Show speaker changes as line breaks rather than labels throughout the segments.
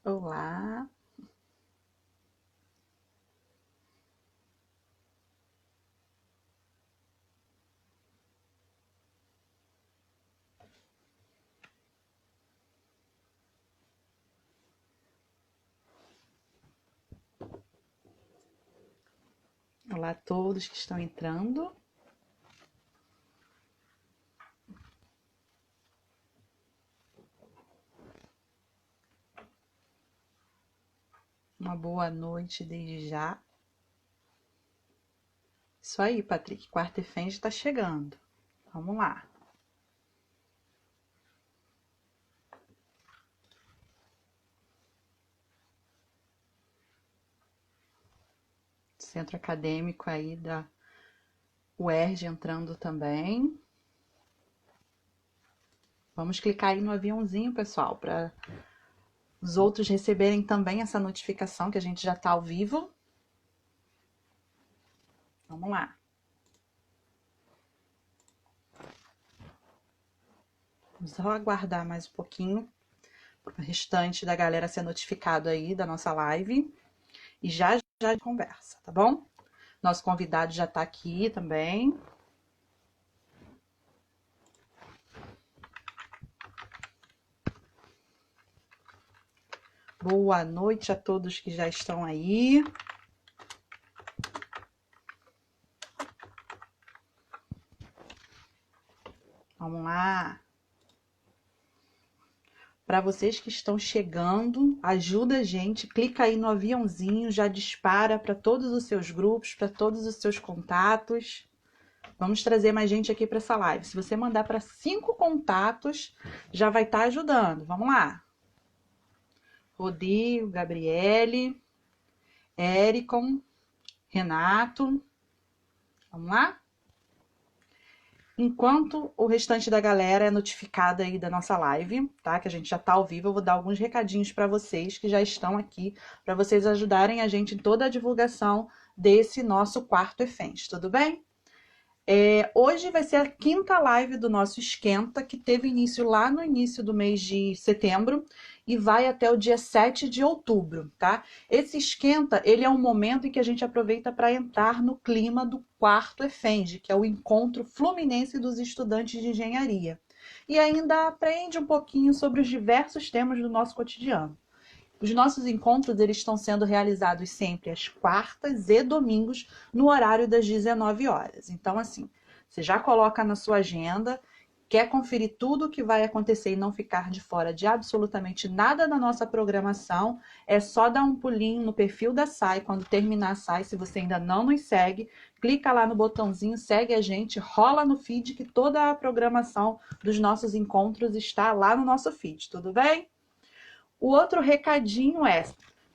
Olá. Olá a todos que estão entrando. Uma boa noite desde já. Isso aí, Patrick. Quarta EFENG está chegando. Vamos lá. Centro acadêmico aí da UERJ entrando também. Vamos clicar aí no aviãozinho, pessoal, para os outros receberem também essa notificação que a gente já está ao vivo. Vamos lá. Vamos só aguardar mais um pouquinho para o restante da galera ser notificado aí da nossa live. E já conversa, tá bom? Nosso convidado já está aqui também. Boa noite a todos que já estão aí. Vamos lá. Para vocês que estão chegando, ajuda a gente, clica aí no aviãozinho, já dispara para todos os seus grupos, para todos os seus contatos. Vamos trazer mais gente aqui para essa live. Se você mandar para 5 contatos, já vai estar ajudando. Vamos lá. Rodrigo, Gabriele, Éricon, Renato. Vamos lá? Enquanto o restante da galera é notificada aí da nossa live, tá? Que a gente já tá ao vivo, eu vou dar alguns recadinhos para vocês que já estão aqui, para vocês ajudarem a gente em toda a divulgação desse nosso quarto EFENG, tudo bem? Hoje vai ser a 5ª live do nosso Esquenta, que teve início lá no início do mês de setembro e vai até o dia 7 de outubro, tá? Esse Esquenta, ele é um momento em que a gente aproveita para entrar no clima do quarto EFENG, que é o Encontro Fluminense dos Estudantes de Engenharia. E ainda aprende um pouquinho sobre os diversos temas do nosso cotidiano. Os nossos encontros eles estão sendo realizados sempre às quartas e domingos, no horário das 19 horas. Então, assim, você já coloca na sua agenda, quer conferir tudo o que vai acontecer e não ficar de fora de absolutamente nada da nossa programação, é só dar um pulinho no perfil da SAI, quando terminar a SAI, se você ainda não nos segue, clica lá no botãozinho, segue a gente, rola no feed, que toda a programação dos nossos encontros está lá no nosso feed, tudo bem? O outro recadinho é,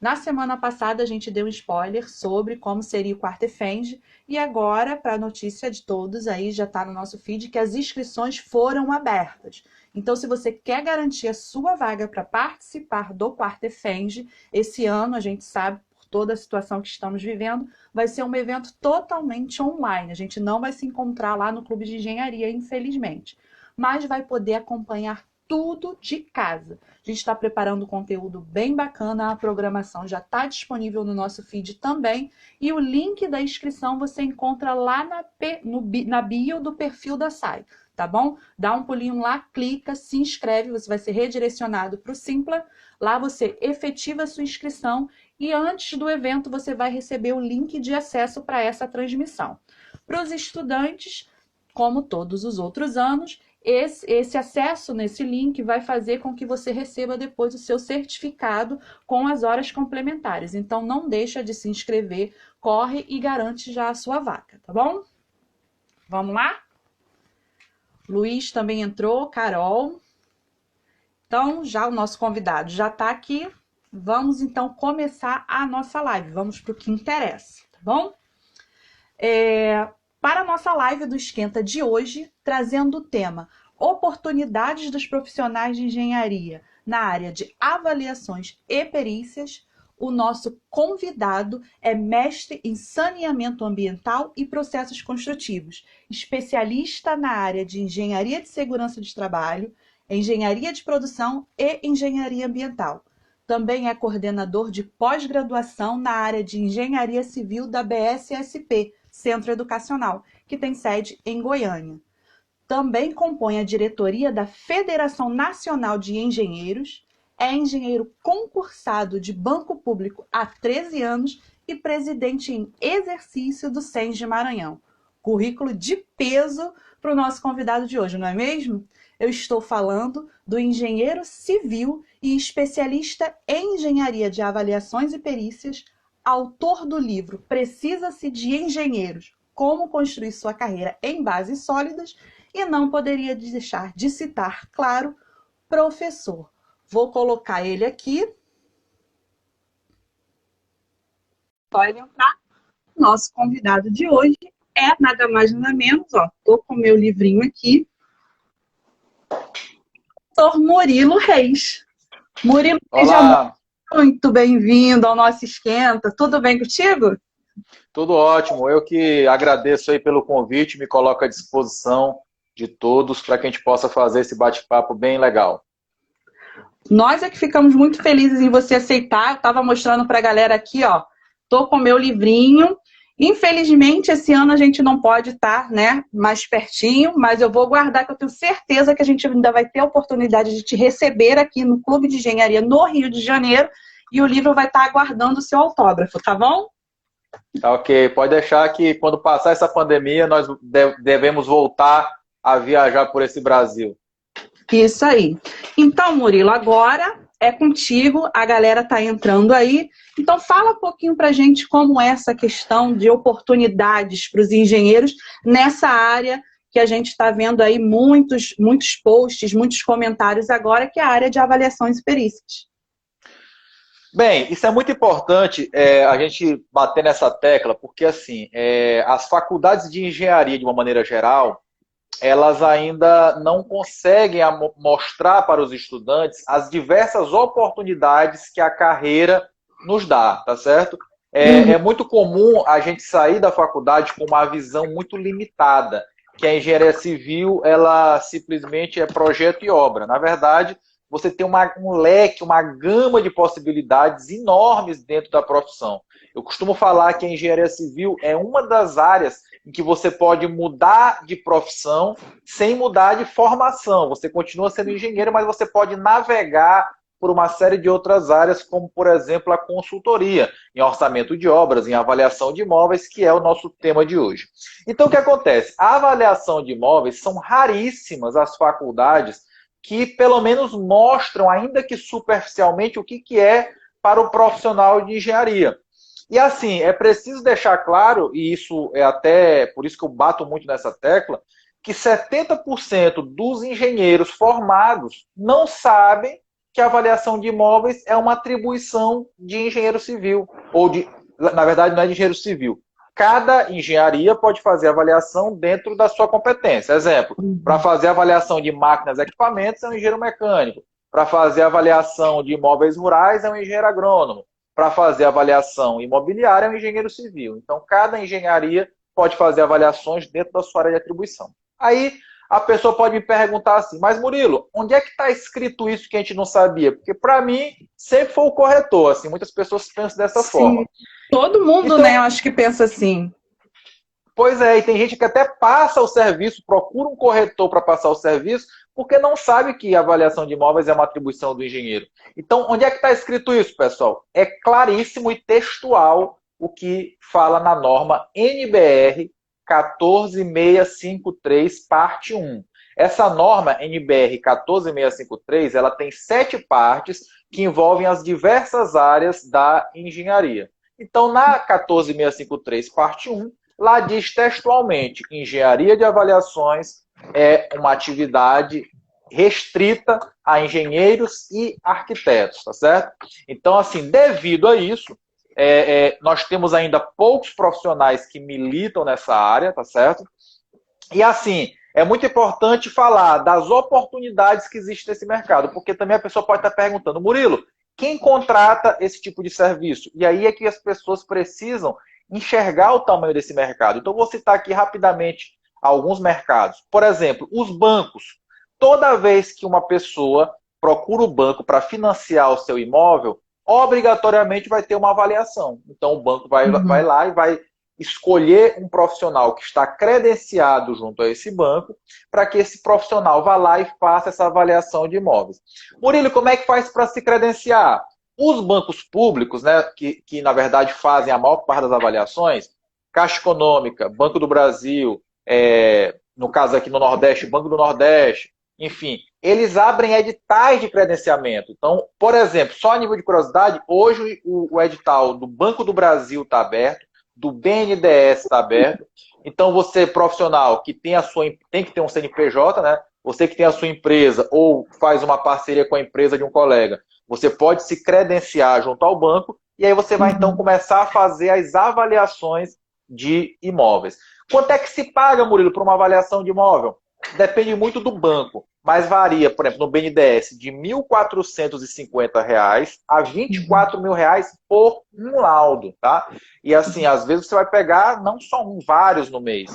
na semana passada a gente deu um spoiler sobre como seria o quarto EFENG e agora, para a notícia de todos, aí já está no nosso feed que as inscrições foram abertas. Então, se você quer garantir a sua vaga para participar do quarto EFENG, esse ano a gente sabe, por toda a situação que estamos vivendo, vai ser um evento totalmente online. A gente não vai se encontrar lá no Clube de Engenharia, infelizmente, mas vai poder acompanhar tudo de casa. A gente está preparando um conteúdo bem bacana, a programação já está disponível no nosso feed também, e o link da inscrição você encontra lá na bio do perfil da SAI, tá bom? Dá um pulinho lá, clica, se inscreve, você vai ser redirecionado para o Simpla, lá você efetiva a sua inscrição e antes do evento você vai receber o link de acesso para essa transmissão. Para os estudantes, como todos os outros anos, esse acesso nesse link vai fazer com que você receba depois o seu certificado com as horas complementares. Então, não deixa de se inscrever, corre e garante já a sua vaga, tá bom? Vamos lá? Luiz também entrou, Carol. Então, já o nosso convidado já está aqui. Vamos, então, começar a nossa live. Vamos para o que interessa, tá bom? Para a nossa live do Esquenta de hoje, trazendo o tema Oportunidades dos profissionais de engenharia na área de avaliações e perícias, o nosso convidado é mestre em saneamento ambiental e processos construtivos, especialista na área de engenharia de segurança de trabalho, engenharia de produção e engenharia ambiental. Também é coordenador de pós-graduação na área de Engenharia Civil da BSSP, Centro Educacional, que tem sede em Goiânia. Também compõe a diretoria da Federação Nacional de Engenheiros, é engenheiro concursado de Banco Público há 13 anos e presidente em exercício do SENS de Maranhão. Currículo de peso para o nosso convidado de hoje, não é mesmo? Eu estou falando do engenheiro civil e especialista em engenharia de avaliações e perícias, autor do livro Precisa-se de Engenheiros, Como Construir Sua Carreira em Bases Sólidas, e não poderia deixar de citar, claro, professor. Vou colocar ele aqui. Pode entrar. Nosso convidado de hoje é nada mais nada menos, ó, tô com meu livrinho aqui, Dr. Murilo Reis. Murilo, seja muito bem-vindo ao nosso Esquenta. Tudo bem contigo?
Tudo ótimo. Eu que agradeço aí pelo convite, me coloco à disposição de todos para que a gente possa fazer esse bate-papo bem legal.
Nós é que ficamos muito felizes em você aceitar. Eu estava mostrando para a galera aqui, ó, tô com meu livrinho. Infelizmente, esse ano a gente não pode estar, né, mais pertinho, mas eu vou guardar, que eu tenho certeza que a gente ainda vai ter a oportunidade de te receber aqui no Clube de Engenharia no Rio de Janeiro, e o livro vai estar aguardando o seu autógrafo, tá bom?
Tá ok. Pode deixar que quando passar essa pandemia, nós devemos voltar a viajar por esse Brasil.
Isso aí. Então, Murilo, agora é contigo, a galera tá entrando aí. Então, fala um pouquinho pra gente como é essa questão de oportunidades para os engenheiros nessa área que a gente está vendo aí muitos posts, muitos comentários agora, que é a área de avaliações e perícias.
Bem, isso é muito importante a gente bater nessa tecla, porque assim, as faculdades de engenharia, de uma maneira geral, elas ainda não conseguem mostrar para os estudantes as diversas oportunidades que a carreira nos dá, tá certo? É muito comum a gente sair da faculdade com uma visão muito limitada, que a engenharia civil, ela simplesmente é projeto e obra. Na verdade, você tem um leque, uma gama de possibilidades enormes dentro da profissão. Eu costumo falar que a engenharia civil é uma das áreas em que você pode mudar de profissão sem mudar de formação. Você continua sendo engenheiro, mas você pode navegar por uma série de outras áreas, como, por exemplo, a consultoria, em orçamento de obras, em avaliação de imóveis, que é o nosso tema de hoje. Então, o que acontece? A avaliação de imóveis, são raríssimas as faculdades que, pelo menos, mostram, ainda que superficialmente, o que é para o profissional de engenharia. E assim, é preciso deixar claro, e isso é até por isso que eu bato muito nessa tecla, que 70% dos engenheiros formados não sabem que a avaliação de imóveis é uma atribuição de engenheiro civil, na verdade não é de engenheiro civil. Cada engenharia pode fazer avaliação dentro da sua competência. Exemplo, para fazer avaliação de máquinas e equipamentos é um engenheiro mecânico. Para fazer avaliação de imóveis rurais é um engenheiro agrônomo. Para fazer avaliação imobiliária é um engenheiro civil. Então, cada engenharia pode fazer avaliações dentro da sua área de atribuição. Aí, a pessoa pode me perguntar assim, mas Murilo, onde é que está escrito isso que a gente não sabia? Porque, para mim, sempre foi o corretor. Assim, muitas pessoas pensam dessa forma.
Todo mundo, então, né, eu acho que pensa assim.
Pois é, e tem gente que até passa o serviço, procura um corretor para passar o serviço, porque não sabe que a avaliação de imóveis é uma atribuição do engenheiro. Então, onde é que está escrito isso, pessoal? É claríssimo e textual o que fala na norma NBR 14653, parte 1. Essa norma NBR 14653, ela tem 7 partes que envolvem as diversas áreas da engenharia. Então, na 14653, parte 1, lá diz textualmente que engenharia de avaliações é uma atividade restrita a engenheiros e arquitetos, tá certo? Então, assim, devido a isso, nós temos ainda poucos profissionais que militam nessa área, tá certo? E, assim, é muito importante falar das oportunidades que existem nesse mercado, porque também a pessoa pode estar perguntando, Murilo, quem contrata esse tipo de serviço? E aí é que as pessoas precisam enxergar o tamanho desse mercado. Então, vou citar aqui rapidamente alguns mercados. Por exemplo, os bancos. Toda vez que uma pessoa procura o banco para financiar o seu imóvel, obrigatoriamente vai ter uma avaliação. Então, o banco vai
Uhum.
lá e vai escolher um profissional que está credenciado junto a esse banco, para que esse profissional vá lá e faça essa avaliação de imóveis. Murilo, como é que faz para se credenciar? Os bancos públicos, né, que na verdade fazem a maior parte das avaliações, Caixa Econômica, Banco do Brasil, no caso aqui no Nordeste, Banco do Nordeste, enfim, eles abrem editais de credenciamento. Então, por exemplo, só a nível de curiosidade, hoje o edital do Banco do Brasil está aberto, do BNDES está aberto. Então, você, profissional, que tem que ter um CNPJ, né? Você que tem a sua empresa ou faz uma parceria com a empresa de um colega, você pode se credenciar junto ao banco e aí você vai, então,
Uhum.
começar a fazer as avaliações de imóveis. Quanto é que se paga, Murilo, para uma avaliação de imóvel? Depende muito do banco, mas varia, por exemplo, no BNDES, de R$ 1.450 a
Uhum.
R$ 24.000 por um laudo, tá? E assim, às vezes você vai pegar não só um, vários no mês.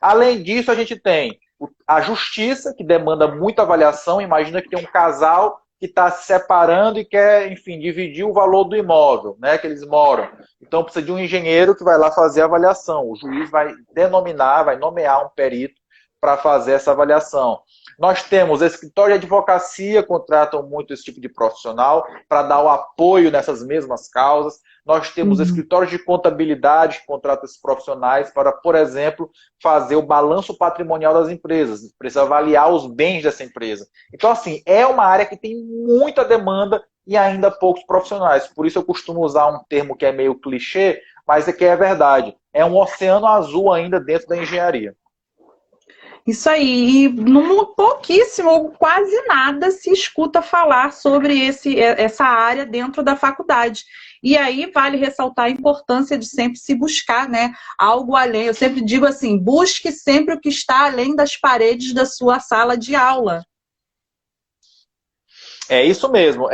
Além disso, a gente tem a justiça, que demanda muita avaliação. Imagina que tem um casal que está se separando e quer, enfim, dividir o valor do imóvel, né, que eles moram. Então precisa de um engenheiro que vai lá fazer a avaliação. O juiz vai vai nomear um perito para fazer essa avaliação. Nós temos escritório de advocacia, contratam muito esse tipo de profissional para dar o apoio nessas mesmas causas. Nós temos
Uhum.
escritórios de contabilidade que contratam esses profissionais para, por exemplo, fazer o balanço patrimonial das empresas. Precisa avaliar os bens dessa empresa. Então, assim, é uma área que tem muita demanda e ainda poucos profissionais. Por isso eu costumo usar um termo que é meio clichê, mas é que é verdade. É um oceano azul ainda dentro da engenharia.
Isso aí, e pouquíssimo, ou quase nada se escuta falar sobre essa área dentro da faculdade. E aí vale ressaltar a importância de sempre se buscar, né, algo além. Eu sempre digo assim, busque sempre o que está além das paredes da sua sala de aula.
É isso mesmo.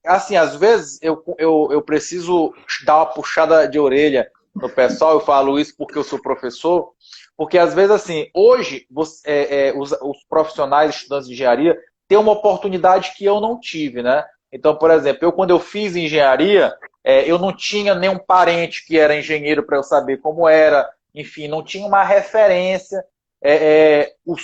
Assim, às vezes eu preciso dar uma puxada de orelha no pessoal, eu falo isso porque eu sou professor, porque às vezes, assim, hoje os profissionais, estudantes de engenharia, têm uma oportunidade que eu não tive, né? Então, por exemplo, quando eu fiz engenharia, eu não tinha nenhum parente que era engenheiro para eu saber como era, enfim, não tinha uma referência, os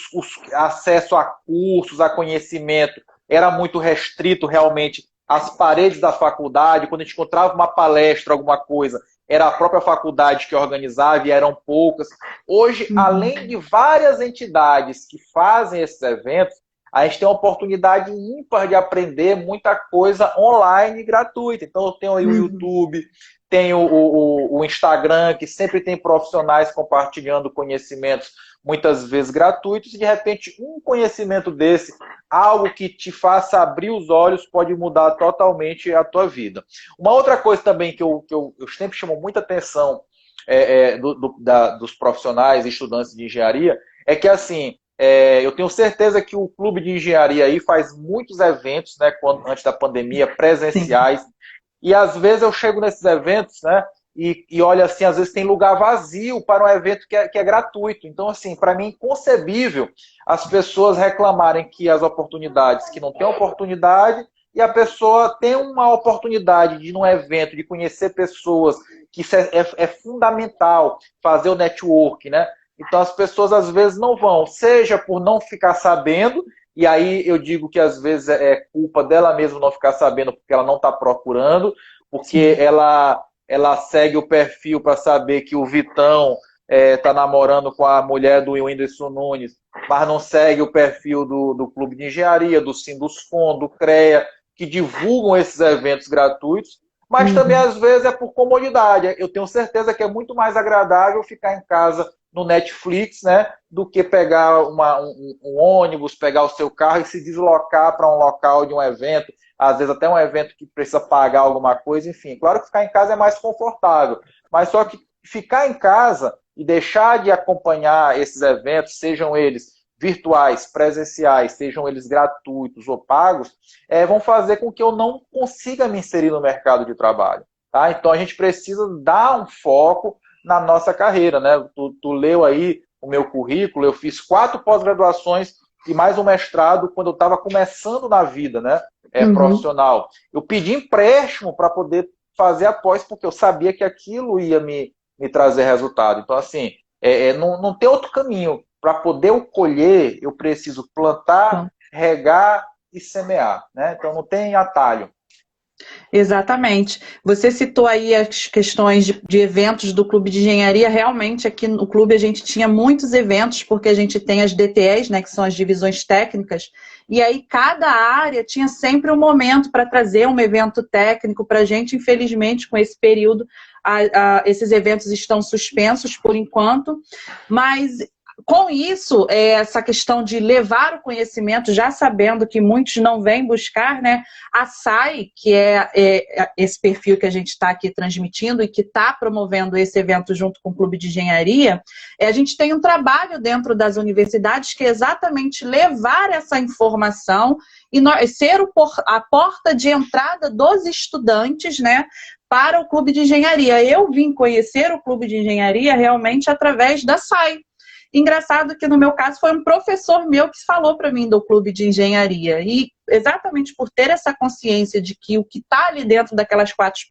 acesso a cursos, a conhecimento era muito restrito realmente às paredes da faculdade. Quando a gente encontrava uma palestra, alguma coisa, era a própria faculdade que organizava e eram poucas. Hoje,
Uhum.
além de várias entidades que fazem esses eventos, a gente tem uma oportunidade ímpar de aprender muita coisa online gratuita. Então, eu tenho aí o
Uhum.
YouTube, tenho o Instagram, que sempre tem profissionais compartilhando conhecimentos, muitas vezes gratuitos, e de repente um conhecimento desse, algo que te faça abrir os olhos, pode mudar totalmente a tua vida. Uma outra coisa também que eu sempre chamo muita atenção dos profissionais e estudantes de engenharia é que, assim, eu tenho certeza que o clube de engenharia aí faz muitos eventos, né, antes da pandemia,
Sim.
presenciais, e às vezes eu chego nesses eventos, né, e olha assim, às vezes tem lugar vazio para um evento que é gratuito. Então, assim, para mim é inconcebível as pessoas reclamarem que as oportunidades, que não tem oportunidade, e a pessoa tem uma oportunidade de ir num evento, de conhecer pessoas, que isso é fundamental, fazer o network, né? Então as pessoas às vezes não vão, seja por não ficar sabendo, e aí eu digo que às vezes é culpa dela mesma não ficar sabendo porque ela não está procurando, porque
Sim.
ela segue o perfil para saber que o Vitão está namorando com a mulher do Whindersson Nunes, mas não segue o perfil do Clube de Engenharia, do Sinduscon, do CREA, que divulgam esses eventos gratuitos, mas também
Uhum.
às vezes é por comodidade. Eu tenho certeza que é muito mais agradável ficar em casa no Netflix, né, do que pegar um ônibus, pegar o seu carro e se deslocar para um local de um evento, às vezes até um evento que precisa pagar alguma coisa, enfim. Claro que ficar em casa é mais confortável, mas só que ficar em casa e deixar de acompanhar esses eventos, sejam eles virtuais, presenciais, sejam eles gratuitos ou pagos, vão fazer com que eu não consiga me inserir no mercado de trabalho. Tá? Então a gente precisa dar um foco na nossa carreira. Né? Tu leu aí o meu currículo, eu fiz 4 pós-graduações e mais um mestrado quando eu estava começando na vida, né,
Uhum.
profissional. Eu pedi empréstimo para poder fazer a pós, porque eu sabia que aquilo ia me trazer resultado. Então, assim, não tem outro caminho. Para poder eu colher, eu preciso plantar,
Bom,
regar e semear, né? Então, não tem atalho.
exatamente. Você citou aí as questões de eventos do Clube de Engenharia. Realmente, aqui no clube a gente tinha muitos eventos, porque a gente tem as DTEs, né, que são as divisões técnicas, e aí cada área tinha sempre um momento para trazer um evento técnico para a gente. Infelizmente, com esse período, esses eventos estão suspensos por enquanto, mas com isso, essa questão de levar o conhecimento, já sabendo que muitos não vêm buscar, né? A SAI, que é esse perfil que a gente está aqui transmitindo e que está promovendo esse evento junto com o Clube de Engenharia, a gente tem um trabalho dentro das universidades que é exatamente levar essa informação e ser a porta de entrada dos estudantes, né? Para o Clube de Engenharia. Eu vim conhecer o Clube de Engenharia realmente através da SAI. Engraçado que no meu caso foi um professor meu que falou para mim do clube de engenharia. E exatamente por ter essa consciência de que o que está ali dentro daquelas quatro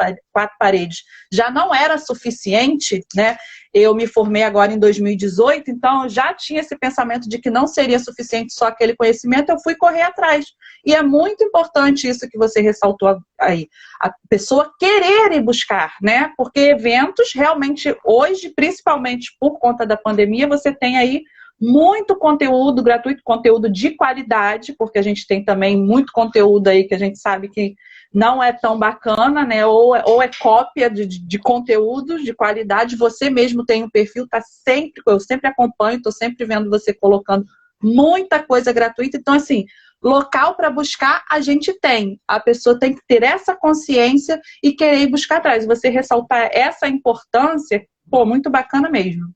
paredes já não era suficiente, né? Eu me formei agora em 2018, então eu já tinha esse pensamento de que não seria suficiente só aquele conhecimento, eu fui correr atrás. E é muito importante isso que você ressaltou aí, a pessoa querer ir buscar, né? Porque eventos realmente hoje, principalmente por conta da pandemia, você tem aí muito conteúdo gratuito, conteúdo de qualidade, porque a gente tem também muito conteúdo aí que a gente sabe que não é tão bacana, né? Ou é cópia de conteúdos de qualidade. Você mesmo tem um perfil, tá sempre, eu sempre acompanho, estou sempre vendo você colocando muita coisa gratuita. Então, assim, local para buscar a gente tem. A pessoa tem que ter essa consciência e querer ir buscar atrás. Você ressaltar essa importância, pô, muito bacana mesmo.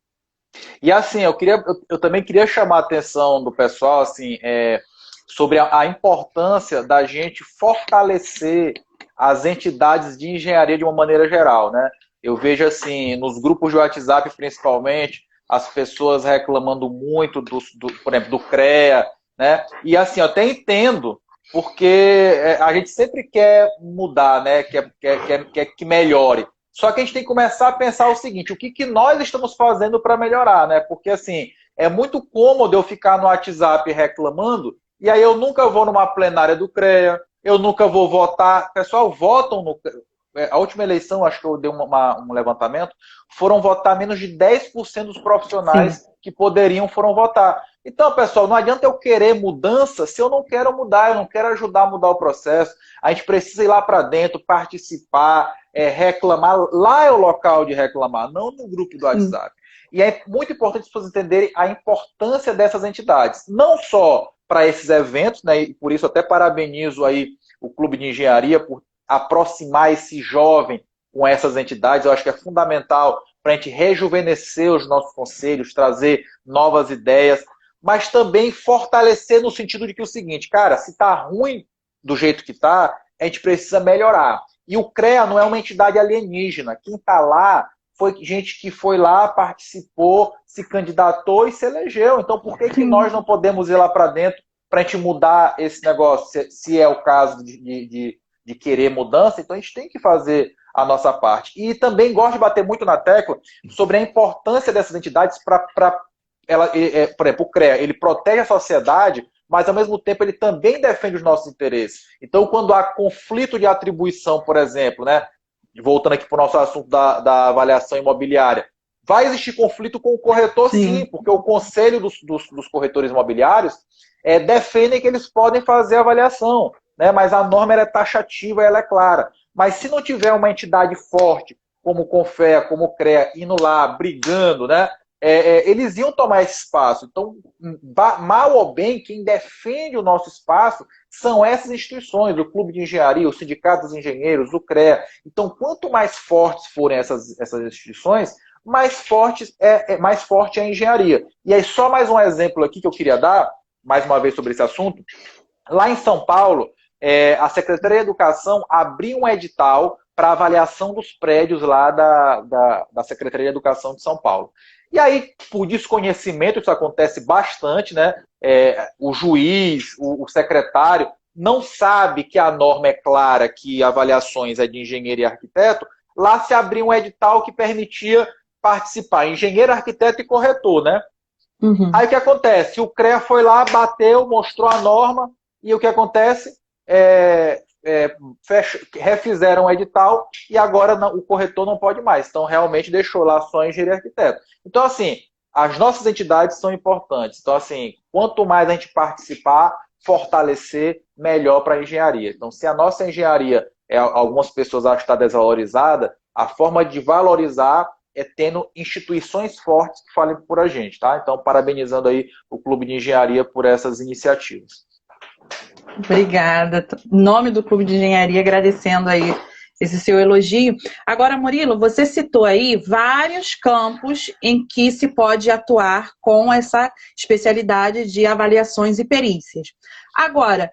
E assim, eu também queria chamar a atenção do pessoal, assim, sobre a importância da gente fortalecer as entidades de engenharia de uma maneira geral, né? Eu vejo assim, nos grupos de WhatsApp principalmente, as pessoas reclamando muito por exemplo, do CREA, né? E assim, eu até entendo, porque a gente sempre quer mudar, né? Quer que melhore. Só que a gente tem que começar a pensar o seguinte, o que nós estamos fazendo para melhorar, né? Porque assim, é muito cômodo eu ficar no WhatsApp reclamando, e aí eu nunca vou numa plenária do CREA, eu nunca vou votar. Pessoal, votam no. A última eleição, acho que eu dei um levantamento, foram votar menos de 10% dos
Sim.
profissionais que poderiam foram votar. Então, pessoal, não adianta eu querer mudança se eu não quero mudar, eu não quero ajudar a mudar o processo. A gente precisa ir lá para dentro, participar, reclamar. Lá é o local de reclamar, não no grupo do
Sim.
WhatsApp. E é muito importante as pessoas entenderem a importância dessas entidades. Não só para esses eventos, né? E por isso até parabenizo aí o Clube de Engenharia por aproximar esse jovem com essas entidades. Eu acho que é fundamental para a gente rejuvenescer os nossos conselhos, trazer novas ideias, mas também fortalecer no sentido de que o seguinte, cara, se está ruim do jeito que está, a gente precisa melhorar. E o CREA não é uma entidade alienígena. Quem está lá foi gente que foi lá, participou, se candidatou e se elegeu. Então, por que
Sim.
nós não podemos ir lá para dentro para a gente mudar esse negócio, se é o caso de querer mudança? Então, a gente tem que fazer a nossa parte. E também gosto de bater muito na tecla sobre a importância dessas entidades para por exemplo, o CREA, ele protege a sociedade, mas ao mesmo tempo ele também defende os nossos interesses. Então, quando há conflito de atribuição, por exemplo, né, voltando aqui para o nosso assunto da avaliação imobiliária, vai existir conflito com o corretor, sim,
Sim.
porque o conselho dos corretores imobiliários defendem que eles podem fazer a avaliação, né, mas a norma é taxativa e ela é clara. Mas se não tiver uma entidade forte, como o Confea, como o CREA, indo lá, brigando, né, eles iam tomar esse espaço. Então, mal ou bem, quem defende o nosso espaço são essas instituições, o Clube de Engenharia, o Sindicato dos Engenheiros, o CREA. Então, quanto mais fortes forem essas instituições, mais forte é a engenharia. E aí, só mais um exemplo aqui que eu queria dar, mais uma vez sobre esse assunto. Lá em São Paulo, a Secretaria de Educação abriu um edital para avaliação dos prédios lá da Secretaria de Educação de São Paulo. E aí, por desconhecimento, isso acontece bastante, né? O juiz, o secretário, não sabe que a norma é clara, que avaliações é de engenheiro e arquiteto. Lá se abriu um edital que permitia participar engenheiro, arquiteto e corretor, né?
Uhum.
Aí o que acontece? O CREA foi lá, bateu, mostrou a norma, e o que acontece? Refizeram o edital e agora o corretor não pode mais. Então, realmente deixou lá só engenheiro e arquiteto. Então, assim, as nossas entidades são importantes. Então, assim, quanto mais a gente participar, fortalecer, melhor para a engenharia. Então, se a nossa engenharia, algumas pessoas acham que está desvalorizada, a forma de valorizar é tendo instituições fortes que falem por a gente, tá? Então, parabenizando aí o Clube de Engenharia por essas iniciativas.
Obrigada. Em nome do Clube de Engenharia, agradecendo aí esse seu elogio. Agora, Murilo, você citou aí vários campos em que se pode atuar com essa especialidade de avaliações e perícias. Agora,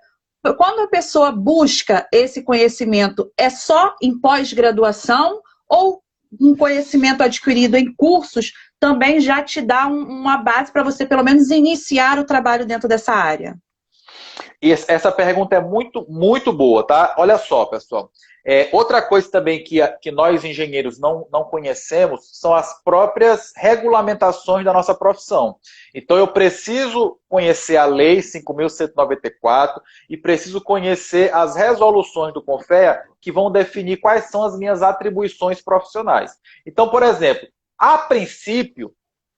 quando a pessoa busca esse conhecimento, é só em pós-graduação ou um conhecimento adquirido em cursos também já te dá uma base para você, pelo menos, iniciar o trabalho dentro dessa área?
E essa pergunta é muito, muito boa, tá? Olha só, pessoal. Outra coisa também que nós engenheiros não conhecemos são as próprias regulamentações da nossa profissão. Então, eu preciso conhecer a Lei 5.194 e preciso conhecer as resoluções do CONFEA que vão definir quais são as minhas atribuições profissionais. Então, por exemplo, a princípio,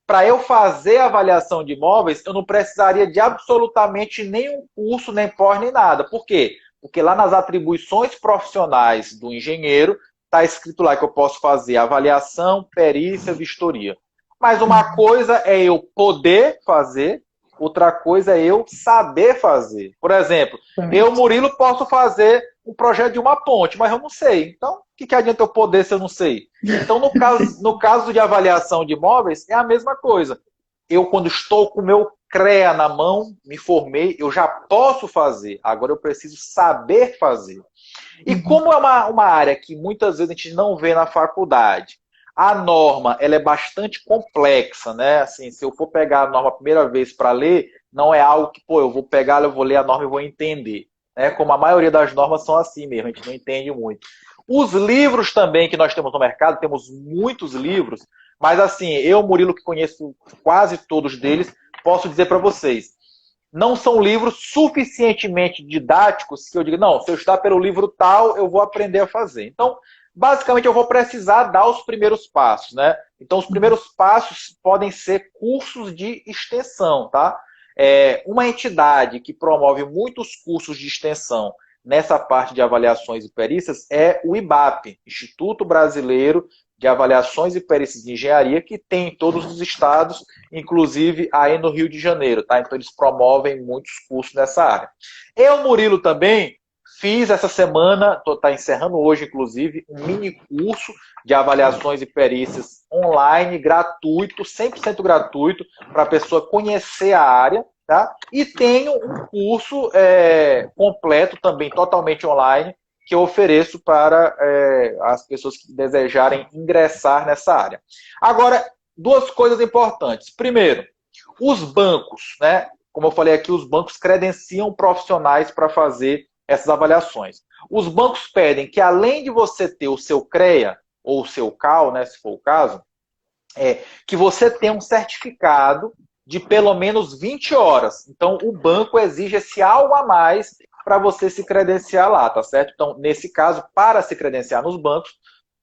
para eu fazer a avaliação de imóveis, eu não precisaria de absolutamente nenhum curso, nem pós, nem nada. Por quê? Porque lá nas atribuições profissionais do engenheiro, está escrito lá que eu posso fazer avaliação, perícia, vistoria. Mas uma coisa é eu poder fazer, outra coisa é eu saber fazer. Por exemplo, eu, Murilo, posso fazer um projeto de uma ponte, mas eu não sei. Então, o que adianta eu poder se eu não sei? Então, no caso de avaliação de imóveis, é a mesma coisa. Eu, quando estou com o meu CREA na mão, me formei, eu já posso fazer. Agora eu preciso saber fazer. E como é uma área que muitas vezes a gente não vê na faculdade, a norma ela é bastante complexa, né? Assim, se eu for pegar a norma a primeira vez para ler, não é algo que, eu vou pegar, eu vou ler a norma e vou entender. Né? Como a maioria das normas são assim mesmo, a gente não entende muito. Os livros também que nós temos no mercado, temos muitos livros, mas assim, eu, Murilo, que conheço quase todos deles, posso dizer para vocês, não são livros suficientemente didáticos que eu digo, não, se eu estudar pelo livro tal, eu vou aprender a fazer. Então, basicamente, eu vou precisar dar os primeiros passos, né? Então, os primeiros passos podem ser cursos de extensão, tá? Uma entidade que promove muitos cursos de extensão nessa parte de avaliações e perícias é o IBAP, Instituto Brasileiro de Avaliações e Perícias de Engenharia, que tem em todos os estados, inclusive aí no Rio de Janeiro, tá? Então, eles promovem muitos cursos nessa área. Eu, Murilo, também fiz essa semana, está encerrando hoje, inclusive, um mini curso de avaliações e perícias online, gratuito, 100% gratuito, para a pessoa conhecer a área, tá? E tenho um curso completo também, totalmente online, que eu ofereço para as pessoas que desejarem ingressar nessa área. Agora, duas coisas importantes. Primeiro, os bancos, né? Como eu falei aqui, os bancos credenciam profissionais para fazer essas avaliações. Os bancos pedem que, além de você ter o seu CREA, ou o seu CAL, né, se for o caso, que você tenha um certificado de pelo menos 20 horas. Então, o banco exige esse algo a mais para você se credenciar lá, tá certo? Então, nesse caso, para se credenciar nos bancos,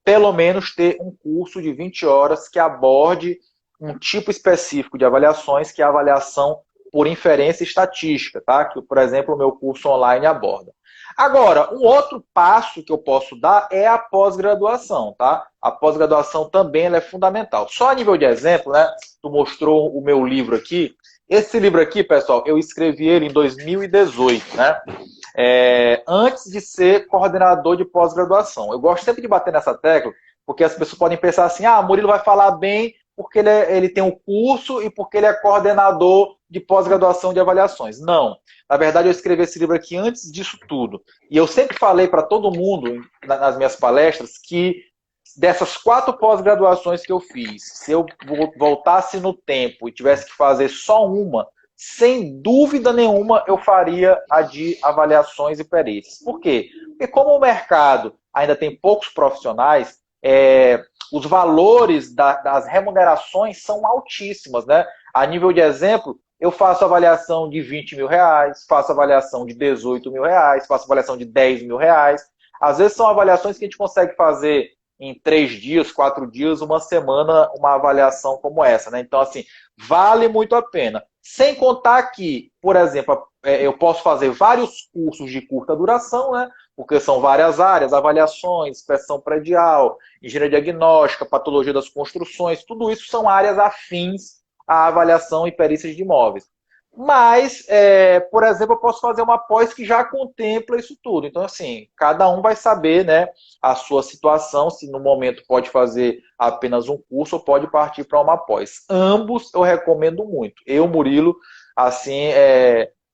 pelo menos ter um curso de 20 horas que aborde um tipo específico de avaliações, que é a avaliação por inferência estatística, tá? Que, por exemplo, o meu curso online aborda. Agora, um outro passo que eu posso dar é a pós-graduação, tá? A pós-graduação também ela é fundamental. Só a nível de exemplo, né? Tu mostrou o meu livro aqui. Esse livro aqui, pessoal, eu escrevi ele em 2018, né? Antes de ser coordenador de pós-graduação. Eu gosto sempre de bater nessa tecla, porque as pessoas podem pensar assim, Murilo vai falar bem porque ele tem um curso e porque ele é coordenador de pós-graduação de avaliações. Não. Na verdade, eu escrevi esse livro aqui antes disso tudo. E eu sempre falei para todo mundo, nas minhas palestras, que dessas 4 pós-graduações que eu fiz, se eu voltasse no tempo e tivesse que fazer só uma, sem dúvida nenhuma eu faria a de avaliações e perícias. Por quê? Porque como o mercado ainda tem poucos profissionais, os valores das remunerações são altíssimas, né? A nível de exemplo, eu faço avaliação de 20 mil reais, faço avaliação de 18 mil reais, faço avaliação de 10 mil reais. Às vezes são avaliações que a gente consegue fazer em 3 dias, 4 dias, uma semana, uma avaliação como essa, né? Então, assim, vale muito a pena. Sem contar que, por exemplo, eu posso fazer vários cursos de curta duração, né? Porque são várias áreas, avaliações, inspeção predial, engenharia diagnóstica, patologia das construções, tudo isso são áreas afins à avaliação e perícias de imóveis. Mas, por exemplo, eu posso fazer uma pós que já contempla isso tudo. Então, assim, cada um vai saber, né, a sua situação, se no momento pode fazer apenas um curso ou pode partir para uma pós. Ambos eu recomendo muito. Eu, Murilo, assim,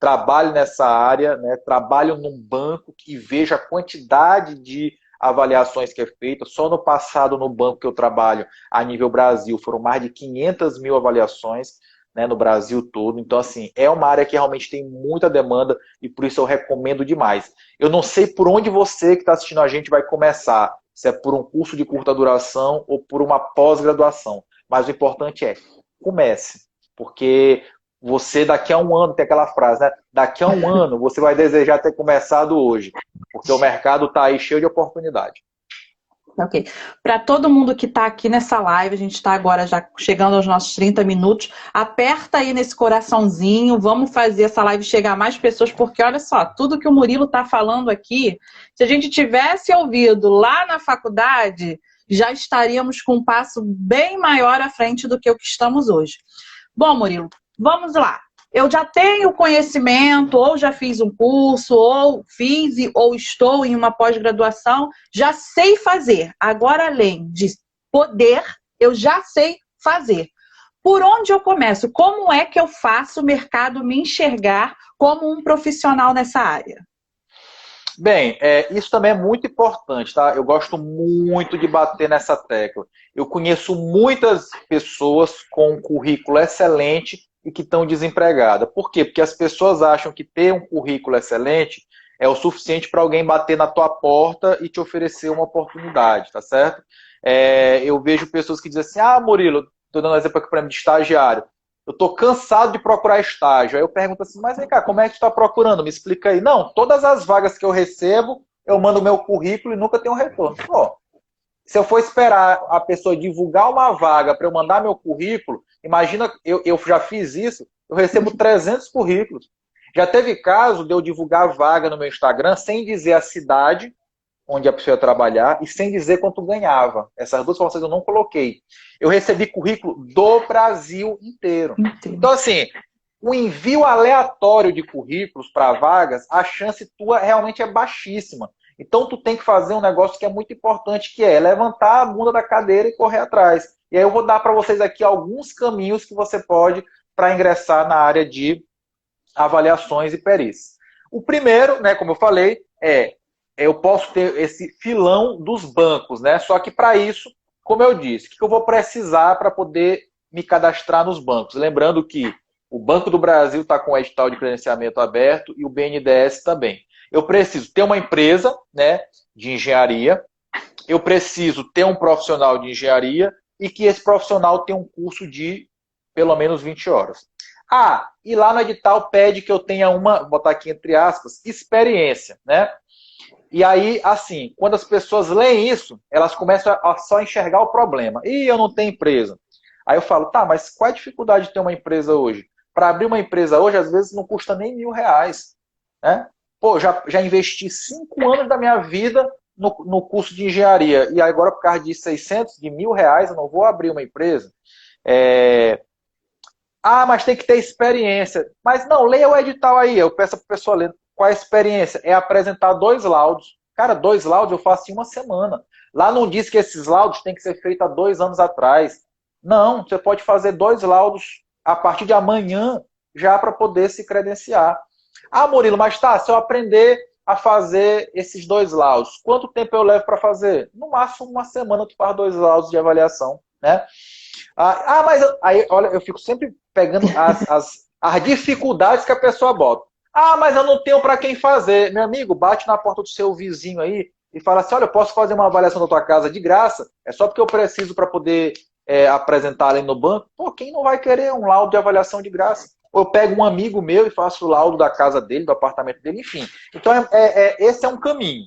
trabalho nessa área, né, trabalho num banco que vejo a quantidade de avaliações que é feita. Só no passado, no banco que eu trabalho, a nível Brasil, foram mais de 500 mil avaliações, né, no Brasil todo. Então, assim, é uma área que realmente tem muita demanda e por isso eu recomendo demais. Eu não sei por onde você que está assistindo a gente vai começar, se é por um curso de curta duração ou por uma pós-graduação. Mas o importante é, comece. Porque você daqui a um ano, tem aquela frase, né? Daqui a um ano você vai desejar ter começado hoje. Porque o mercado está aí cheio de oportunidade.
Ok. Para todo mundo que está aqui nessa live, a gente está agora já chegando aos nossos 30 minutos, aperta aí nesse coraçãozinho, vamos fazer essa live chegar a mais pessoas, porque olha só, tudo que o Murilo está falando aqui, se a gente tivesse ouvido lá na faculdade, já estaríamos com um passo bem maior à frente do que o que estamos hoje. Bom, Murilo, vamos lá. Eu já tenho conhecimento, ou já fiz um curso, ou fiz ou estou em uma pós-graduação, já sei fazer. Agora, além de poder, eu já sei fazer. Por onde eu começo? Como é que eu faço o mercado me enxergar como um profissional nessa área?
Bem, isso também é muito importante, tá? Eu gosto muito de bater nessa tecla. Eu conheço muitas pessoas com um currículo excelente e que estão desempregadas. Por quê? Porque as pessoas acham que ter um currículo excelente é o suficiente para alguém bater na tua porta e te oferecer uma oportunidade, tá certo? Eu vejo pessoas que dizem assim, Murilo, estou dando um exemplo aqui para mim de estagiário, eu estou cansado de procurar estágio. Aí eu pergunto assim, mas vem cá, como é que tu está procurando? Me explica aí. Não, todas as vagas que eu recebo, eu mando o meu currículo e nunca tenho um retorno. Pô, se eu for esperar a pessoa divulgar uma vaga para eu mandar meu currículo, imagina, eu já fiz isso, eu recebo 300 currículos. Já teve caso de eu divulgar vaga no meu Instagram sem dizer a cidade onde a pessoa ia trabalhar e sem dizer quanto ganhava. Essas duas informações eu não coloquei. Eu recebi currículo do Brasil inteiro. Então, assim, o envio aleatório de currículos para vagas, a chance tua realmente é baixíssima. Então, tu tem que fazer um negócio que é muito importante, que é levantar a bunda da cadeira e correr atrás. E aí eu vou dar para vocês aqui alguns caminhos que você pode para ingressar na área de avaliações e perícias. O primeiro, né, como eu falei, eu posso ter esse filão dos bancos, né? Só que para isso, como eu disse, o que eu vou precisar para poder me cadastrar nos bancos? Lembrando que o Banco do Brasil está com o edital de credenciamento aberto e o BNDES também. Eu preciso ter uma empresa, né, de engenharia, eu preciso ter um profissional de engenharia e que esse profissional tenha um curso de pelo menos 20 horas. E lá no edital pede que eu tenha uma, vou botar aqui entre aspas, experiência, né? E aí, assim, quando as pessoas leem isso, elas começam a só enxergar o problema. Eu não tenho empresa. Aí eu falo, tá, mas qual é a dificuldade de ter uma empresa hoje? Para abrir uma empresa hoje, às vezes não custa nem R$ 1.000, né? Pô, já investi 5 anos da minha vida no curso de engenharia e agora por causa de 600, de R$ 1.000, eu não vou abrir uma empresa. Mas tem que ter experiência. Mas não, leia o edital aí. Eu peço para a pessoa ler. Qual é a experiência? É apresentar 2 laudos. Cara, 2 laudos eu faço em uma semana. Lá não diz que esses laudos têm que ser feitos há 2 anos atrás. Não, você pode fazer 2 laudos a partir de amanhã. já para poder se credenciar. Ah, Murilo, mas tá, se eu aprender a fazer esses 2 laudos, quanto tempo eu levo para fazer? No máximo uma semana tu faz 2 laudos de avaliação, né? Mas aí, olha, eu fico sempre pegando as dificuldades que a pessoa bota. Ah, mas eu não tenho para quem fazer. Meu amigo, bate na porta do seu vizinho aí e fala assim, olha, eu posso fazer uma avaliação da tua casa de graça, é só porque eu preciso para poder apresentar ali no banco. Pô, quem não vai querer um laudo de avaliação de graça? Ou eu pego um amigo meu e faço o laudo da casa dele, do apartamento dele, enfim. Então, esse é um caminho.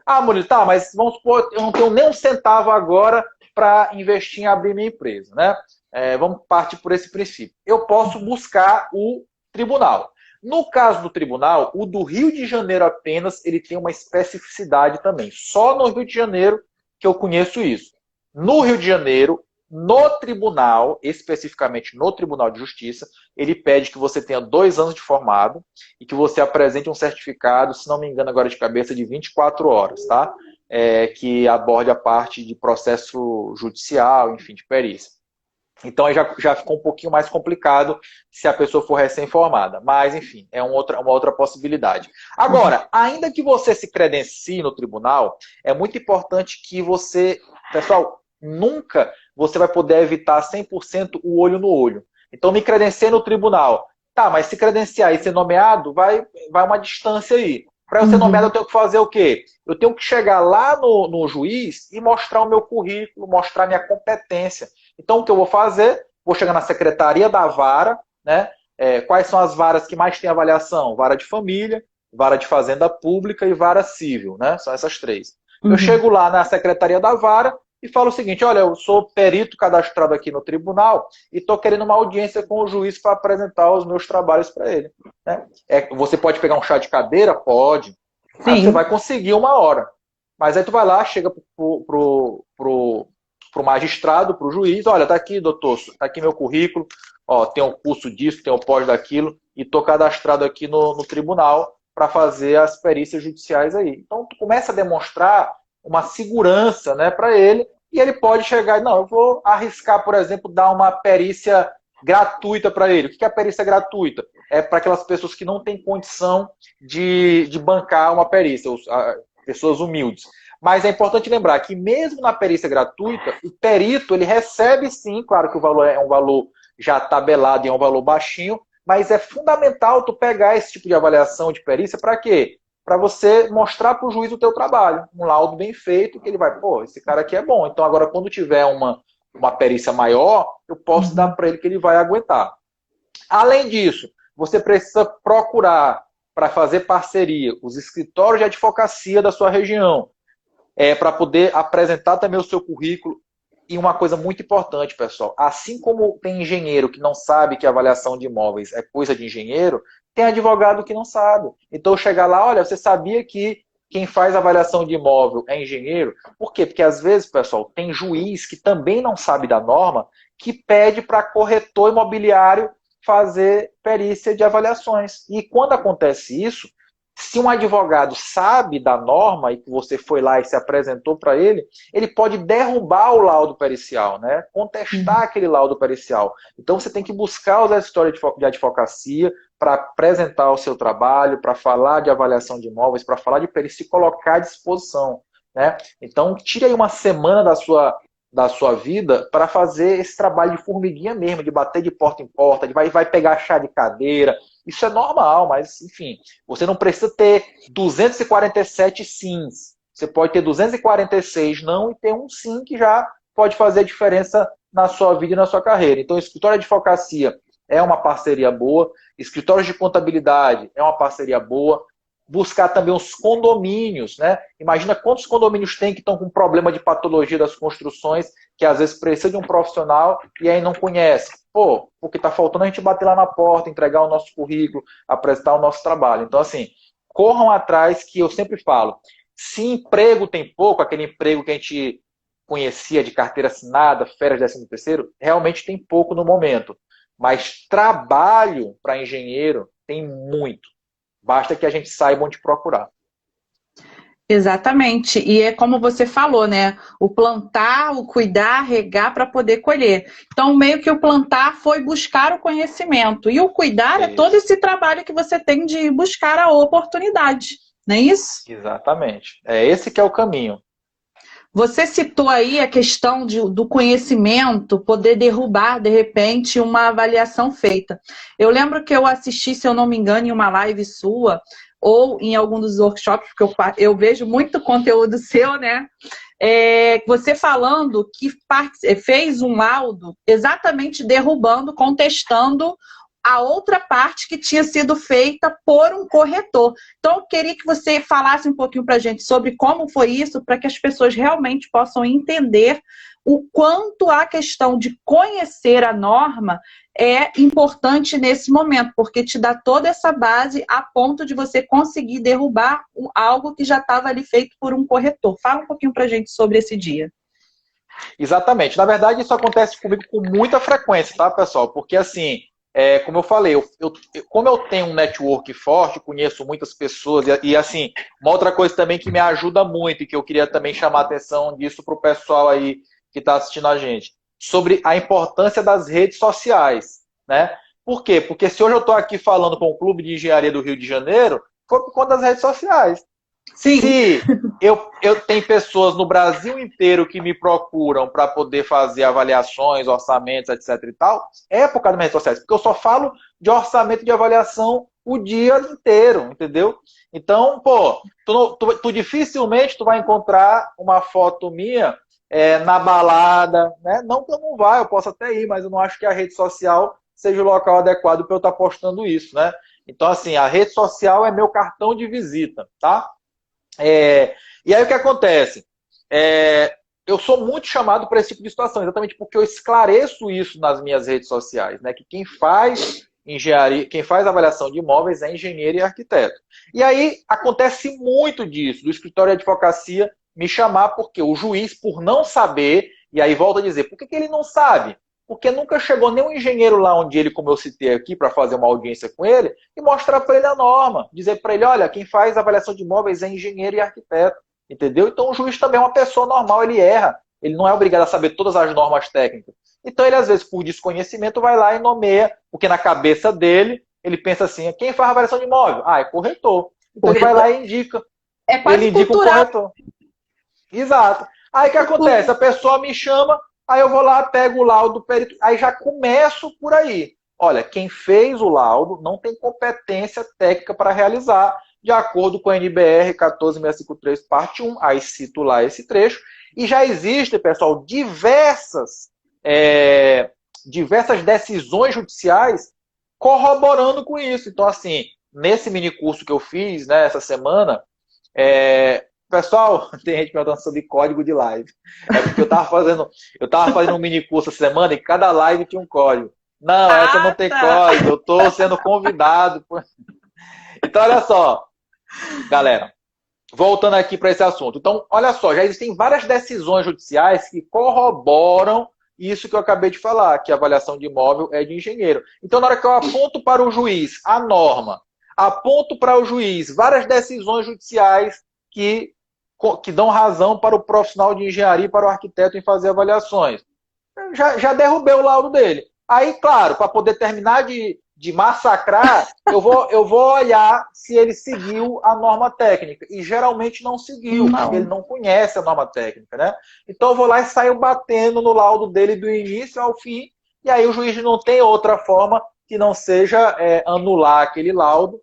Ah, Murilo, tá, mas vamos supor, eu não tenho nem um centavo agora para investir em abrir minha empresa, né? Vamos partir por esse princípio. Eu posso buscar o tribunal. No caso do tribunal, o do Rio de Janeiro apenas, ele tem uma especificidade também. Só no Rio de Janeiro que eu conheço isso. No Rio de Janeiro, no tribunal, especificamente no Tribunal de Justiça, ele pede que você tenha 2 anos de formado e que você apresente um certificado, se não me engano agora de cabeça, de 24 horas, tá? Que aborde a parte de processo judicial, enfim, de perícia. Então aí já ficou um pouquinho mais complicado se a pessoa for recém-formada. Mas, enfim, é uma outra possibilidade. Agora, ainda que você se credencie no tribunal, é muito importante que você... Pessoal, nunca você vai poder evitar 100% o olho no olho. Então, me credenciei no tribunal. Tá, mas se credenciar e ser nomeado, vai uma distância aí. Para eu ser nomeado, eu tenho que fazer o quê? Eu tenho que chegar lá no juiz e mostrar o meu currículo, mostrar minha competência. Então, o que eu vou fazer? Vou chegar na secretaria da vara, né? Quais são as varas que mais têm avaliação? Vara de família, vara de fazenda pública e vara civil, né? São essas 3. Eu chego lá na secretaria da vara e falo o seguinte, olha, eu sou perito cadastrado aqui no tribunal e estou querendo uma audiência com o juiz para apresentar os meus trabalhos para ele. Né? Você pode pegar um chá de cadeira? Pode. Sim. Aí você vai conseguir 1 hora. Mas aí tu vai lá, chega pro magistrado, pro juiz, olha, tá aqui, doutor, tá aqui meu currículo, ó, tem um curso disso, tem um pós daquilo, e tô cadastrado aqui no tribunal para fazer as perícias judiciais aí. Então tu começa a demonstrar uma segurança, né, para ele, e ele pode chegar e, não, eu vou arriscar, por exemplo, dar uma perícia gratuita para ele. O que é a perícia gratuita? É para aquelas pessoas que não têm condição de bancar uma perícia, pessoas humildes. Mas é importante lembrar que mesmo na perícia gratuita, o perito ele recebe sim, claro que o valor é um valor já tabelado e é um valor baixinho, mas é fundamental tu pegar esse tipo de avaliação de perícia para quê? Para você mostrar para o juiz o teu trabalho, um laudo bem feito, que ele vai, pô, esse cara aqui é bom. Então agora quando tiver uma perícia maior, eu posso dar para ele que ele vai aguentar. Além disso, você precisa procurar para fazer parceria os escritórios de advocacia da sua região, para poder apresentar também o seu currículo. E uma coisa muito importante, pessoal, assim como tem engenheiro que não sabe que a avaliação de imóveis é coisa de engenheiro, tem advogado que não sabe. Então, chegar lá, olha, você sabia que quem faz avaliação de imóvel é engenheiro? Por quê? Porque às vezes, pessoal, tem juiz que também não sabe da norma, que pede para corretor imobiliário fazer perícia de avaliações. E quando acontece isso, se um advogado sabe da norma e que você foi lá e se apresentou para ele, ele pode derrubar o laudo pericial, né? Contestar aquele laudo pericial. Então você tem que buscar os escritórios de advocacia para apresentar o seu trabalho, para falar de avaliação de imóveis, para falar de perícia e colocar à disposição. Né? Então tire aí uma semana da sua vida para fazer esse trabalho de formiguinha mesmo, de bater de porta em porta, de vai pegar chá de cadeira. Isso é normal, mas, enfim, você não precisa ter 247 sims. Você pode ter 246 não e ter um sim que já pode fazer a diferença na sua vida e na sua carreira. Então, o escritório de advocacia é uma parceria boa, escritórios de contabilidade é uma parceria boa, buscar também os condomínios, né? Imagina quantos condomínios tem que estão com problema de patologia das construções, que às vezes precisa de um profissional e aí não conhece. Pô, porque está faltando a gente bater lá na porta, entregar o nosso currículo, apresentar o nosso trabalho. Então, assim, corram atrás, que eu sempre falo, se emprego tem pouco, aquele emprego que a gente conhecia de carteira assinada, férias 13º, realmente tem pouco no momento. Mas trabalho para engenheiro tem muito. Basta que a gente saiba onde procurar.
Exatamente. E é como você falou, né? O plantar, o cuidar, regar para poder colher. Então, meio que o plantar foi buscar o conhecimento. E o cuidar é todo
Isso.
esse trabalho que você tem de buscar a oportunidade. Não é isso?
Exatamente. É esse que é o caminho.
Você citou aí a questão do conhecimento poder derrubar, de repente, uma avaliação feita. Eu lembro que eu assisti, se eu não me engano, em uma live sua, ou em algum dos workshops, porque eu vejo muito conteúdo seu, né? Você falando que fez um laudo exatamente derrubando, contestando a outra parte que tinha sido feita por um corretor. Então, eu queria que você falasse um pouquinho para a gente sobre como foi isso, para que as pessoas realmente possam entender o quanto a questão de conhecer a norma é importante nesse momento, porque te dá toda essa base a ponto de você conseguir derrubar algo que já estava ali feito por um corretor. Fala um pouquinho para a gente sobre esse dia.
Exatamente. Na verdade, isso acontece comigo com muita frequência, tá, pessoal? Porque, assim, como eu falei, como eu tenho um network forte, conheço muitas pessoas, assim, uma outra coisa também que me ajuda muito e que eu queria também chamar a atenção disso para o pessoal aí que está assistindo a gente, sobre a importância das redes sociais, né? Por quê? Porque se hoje eu estou aqui falando com o Clube de Engenharia do Rio de Janeiro, foi por conta das redes sociais.
Sim.
Se eu tenho pessoas no Brasil inteiro que me procuram para poder fazer avaliações, orçamentos, etc e tal, é por causa das redes sociais, porque eu só falo de orçamento de avaliação o dia inteiro, entendeu? Então, pô, tu dificilmente tu vai encontrar uma foto minha na balada, né? Não que eu não vá, eu posso até ir, mas eu não acho que a rede social seja o local adequado para eu estar postando isso, né? Então, assim, a rede social é meu cartão de visita, tá? E aí o que acontece? Eu sou muito chamado para esse tipo de situação, exatamente porque eu esclareço isso nas minhas redes sociais, né? Que quem faz engenharia, quem faz avaliação de imóveis é engenheiro e arquiteto. E aí acontece muito disso, do escritório de advocacia me chamar porque o juiz, por não saber, e aí volta a dizer, por que ele não sabe? Porque nunca chegou nenhum engenheiro lá onde ele, como eu citei aqui, para fazer uma audiência com ele, e mostrar para ele a norma. Dizer para ele, olha, quem faz avaliação de imóveis é engenheiro e arquiteto. Entendeu? Então o juiz também é uma pessoa normal, ele erra. Ele não é obrigado a saber todas as normas técnicas. Então ele, às vezes, por desconhecimento, vai lá e nomeia, porque na cabeça dele, ele pensa assim, quem faz avaliação de imóvel? Ah, é corretor. Então ele vai lá e indica.
É
Ele
quase
indica um
cultural.
corretor. Exato. Aí o que acontece? A pessoa me chama, aí eu vou lá, pego o laudo do perito, aí já começo por aí. Olha, quem fez o laudo não tem competência técnica para realizar, de acordo com a NBR 14653, parte 1, aí cito lá esse trecho, e já existem, pessoal, diversas decisões judiciais corroborando com isso. Então, assim, nesse mini curso que eu fiz, né, essa semana, pessoal, tem gente perguntando sobre código de live. É porque eu tava fazendo um mini curso essa semana e cada live tinha um código. Não, essa não
Ah,
tem
tá.
código, eu estou sendo convidado. Então, olha só, galera, voltando aqui para esse assunto. Então, olha só, já existem várias decisões judiciais que corroboram isso que eu acabei de falar, que a avaliação de imóvel é de engenheiro. Então, na hora que eu aponto para o juiz a norma, aponto para o juiz várias decisões judiciais que dão razão para o profissional de engenharia e para o arquiteto em fazer avaliações. Já derrubei o laudo dele. Aí, claro, para poder terminar de massacrar, eu vou olhar se ele seguiu a norma técnica. E geralmente não seguiu, porque ele
Não.
não conhece a norma técnica, né? Então eu vou lá e saio batendo no laudo dele do início ao fim, e aí o juiz não tem outra forma que não seja anular aquele laudo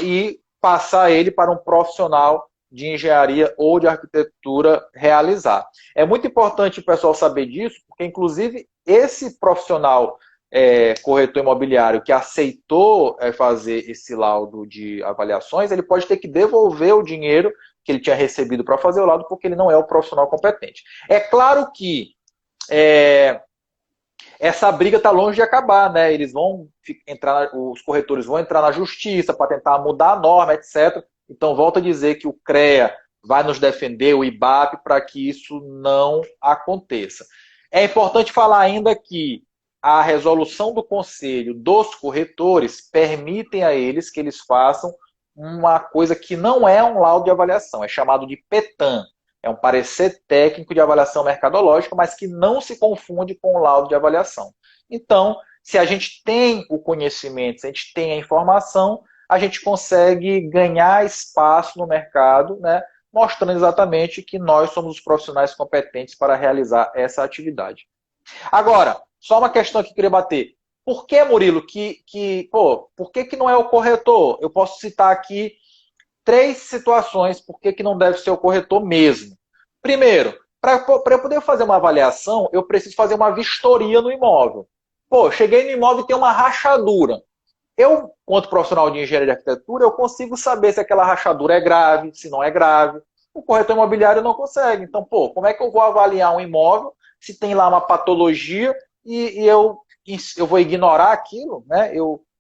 e passar ele para um profissional de engenharia ou de arquitetura realizar. É muito importante o pessoal saber disso, porque inclusive esse profissional corretor imobiliário que aceitou fazer esse laudo de avaliações, ele pode ter que devolver o dinheiro que ele tinha recebido para fazer o laudo, porque ele não é o profissional competente. É claro que essa briga está longe de acabar, né? Eles vão os corretores vão entrar na justiça para tentar mudar a norma, etc. Então, volto a dizer que o CREA vai nos defender, o IBAP, para que isso não aconteça. É importante falar ainda que a resolução do Conselho dos Corretores permitem a eles que eles façam uma coisa que não é um laudo de avaliação, é chamado de PETAM. É um parecer técnico de avaliação mercadológica, mas que não se confunde com o laudo de avaliação. Então, se a gente tem o conhecimento, se a gente tem a informação, a gente consegue ganhar espaço no mercado, né, mostrando exatamente que nós somos os profissionais competentes para realizar essa atividade. Agora, só uma questão que eu queria bater. Por que, Murilo, por que não é o corretor? Eu posso citar aqui 3 situações por que não deve ser o corretor mesmo. Primeiro, para eu poder fazer uma avaliação, eu preciso fazer uma vistoria no imóvel. Cheguei no imóvel e tem uma rachadura. Eu, quanto profissional de engenharia de arquitetura, eu consigo saber se aquela rachadura é grave, se não é grave. O corretor imobiliário não consegue. Então, como é que eu vou avaliar um imóvel se tem lá uma patologia e eu vou ignorar aquilo? Né?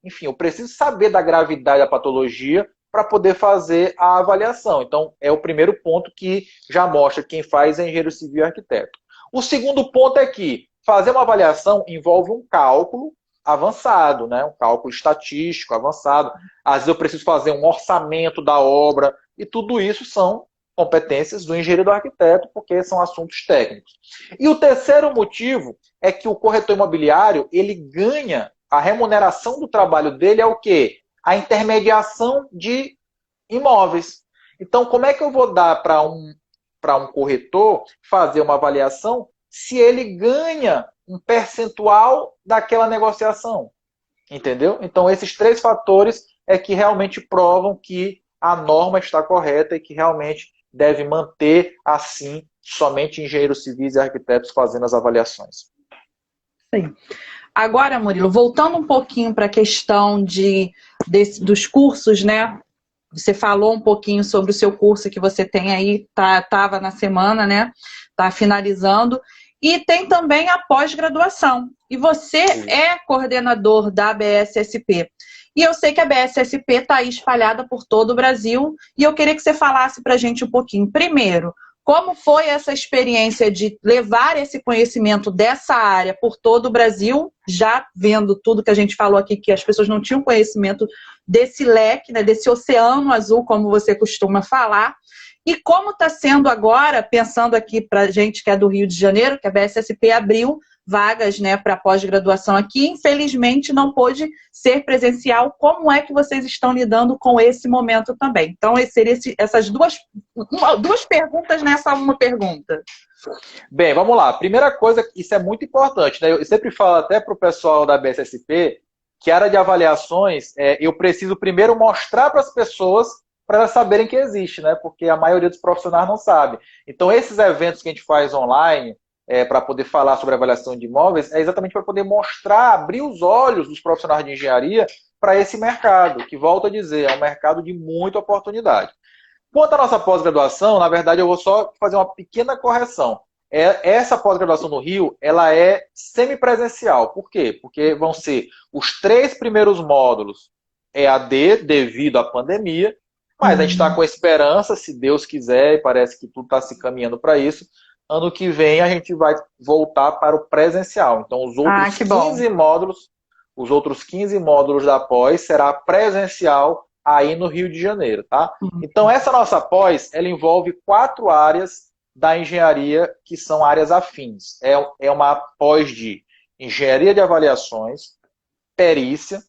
Enfim, eu preciso saber da gravidade da patologia para poder fazer a avaliação. Então, é o primeiro ponto que já mostra quem faz é engenheiro civil e arquiteto. O segundo ponto é que fazer uma avaliação envolve um cálculo avançado, né? Um cálculo estatístico avançado. Às vezes eu preciso fazer um orçamento da obra, e tudo isso são competências do engenheiro e do arquiteto, porque são assuntos técnicos. E o terceiro motivo é que o corretor imobiliário, ele ganha, a remuneração do trabalho dele é o quê? A intermediação de imóveis. Então, como é que eu vou dar para um corretor fazer uma avaliação se ele ganha um percentual daquela negociação? Entendeu? Então, esses 3 fatores é que realmente provam que a norma está correta e que realmente deve manter, assim, somente engenheiros civis e arquitetos fazendo as avaliações.
Sim. Agora, Murilo, voltando um pouquinho para a questão dos cursos, né? Você falou um pouquinho sobre o seu curso que você tem aí, estava na semana, né? Está finalizando. E tem também a pós-graduação. E você é coordenador da BSSP. E eu sei que a BSSP está aí espalhada por todo o Brasil. E eu queria que você falasse para a gente um pouquinho. Primeiro, como foi essa experiência de levar esse conhecimento dessa área por todo o Brasil, já vendo tudo que a gente falou aqui, que as pessoas não tinham conhecimento desse leque, né, desse oceano azul, como você costuma falar. E como está sendo agora, pensando aqui para a gente que é do Rio de Janeiro, que a BSSP abriu vagas, né, para pós-graduação aqui, infelizmente não pôde ser presencial. Como é que vocês estão lidando com esse momento também? Então, seriam essas duas perguntas nessa uma pergunta.
Bem, vamos lá. Primeira coisa, isso é muito importante, né? Eu sempre falo até para o pessoal da BSSP que a área de avaliações, eu preciso primeiro mostrar para as pessoas para elas saberem que existe, né? Porque a maioria dos profissionais não sabe. Então, esses eventos que a gente faz online, para poder falar sobre avaliação de imóveis, é exatamente para poder mostrar, abrir os olhos dos profissionais de engenharia para esse mercado, que, volto a dizer, é um mercado de muita oportunidade. Quanto à nossa pós-graduação, na verdade, eu vou só fazer uma pequena correção. Essa pós-graduação no Rio, ela é semipresencial. Por quê? Porque vão ser os 3 primeiros módulos EAD, devido à pandemia, mas a gente está com esperança, se Deus quiser, e parece que tudo está se caminhando para isso, ano que vem a gente vai voltar para o presencial. Então, os outros 15 módulos da pós será presencial aí no Rio de Janeiro, tá? Então, essa nossa pós, ela envolve 4 áreas da engenharia que são áreas afins. É uma pós de engenharia de avaliações, perícia,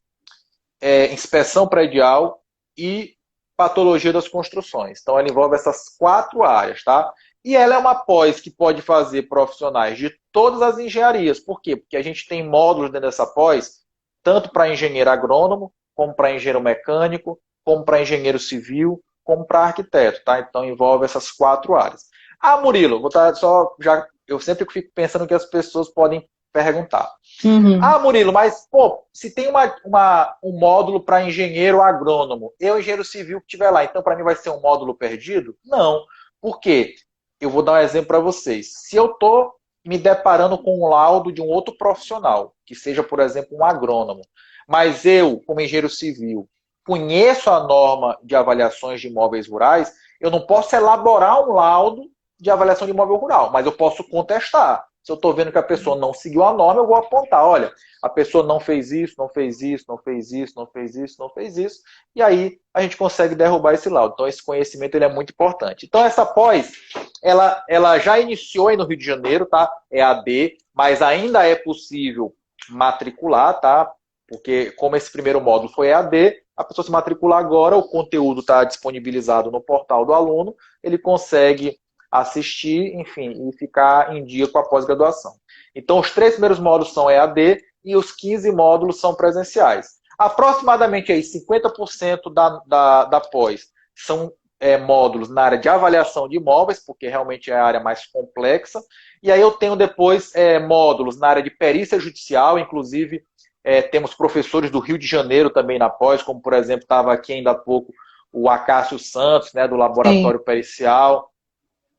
inspeção predial e patologia das construções. Então, ela envolve essas 4 áreas, tá? E ela é uma pós que pode fazer profissionais de todas as engenharias. Por quê? Porque a gente tem módulos dentro dessa pós, tanto para engenheiro agrônomo, como para engenheiro mecânico, como para engenheiro civil, como para arquiteto, tá? Então, envolve essas 4 áreas. Murilo, eu sempre fico pensando que as pessoas podem perguntar. Murilo, mas, se tem um módulo para engenheiro agrônomo, engenheiro civil que estiver lá, então para mim vai ser um módulo perdido? Não. Por quê? Eu vou dar um exemplo para vocês. Se eu estou me deparando com um laudo de um outro profissional, que seja, por exemplo, um agrônomo, mas eu, como engenheiro civil, conheço a norma de avaliações de imóveis rurais, eu não posso elaborar um laudo de avaliação de imóvel rural, mas eu posso contestar. Se eu estou vendo que a pessoa não seguiu a norma, eu vou apontar, olha, a pessoa não fez isso, não fez isso, não fez isso, não fez isso, não fez isso, e aí a gente consegue derrubar esse laudo. Então esse conhecimento ele é muito importante. Então essa pós, ela já iniciou aí no Rio de Janeiro, tá? É AD, mas ainda é possível matricular, tá? Porque como esse primeiro módulo foi EAD, a pessoa se matricular agora, o conteúdo está disponibilizado no portal do aluno, ele consegue assistir, enfim, e ficar em dia com a pós-graduação. Então, os 3 primeiros módulos são EAD e os 15 módulos são presenciais. Aproximadamente aí, 50% da pós são módulos na área de avaliação de imóveis, porque realmente é a área mais complexa. E aí eu tenho depois módulos na área de perícia judicial, inclusive temos professores do Rio de Janeiro também na pós, como por exemplo estava aqui ainda há pouco o Acácio Santos, né, do Laboratório Pericial,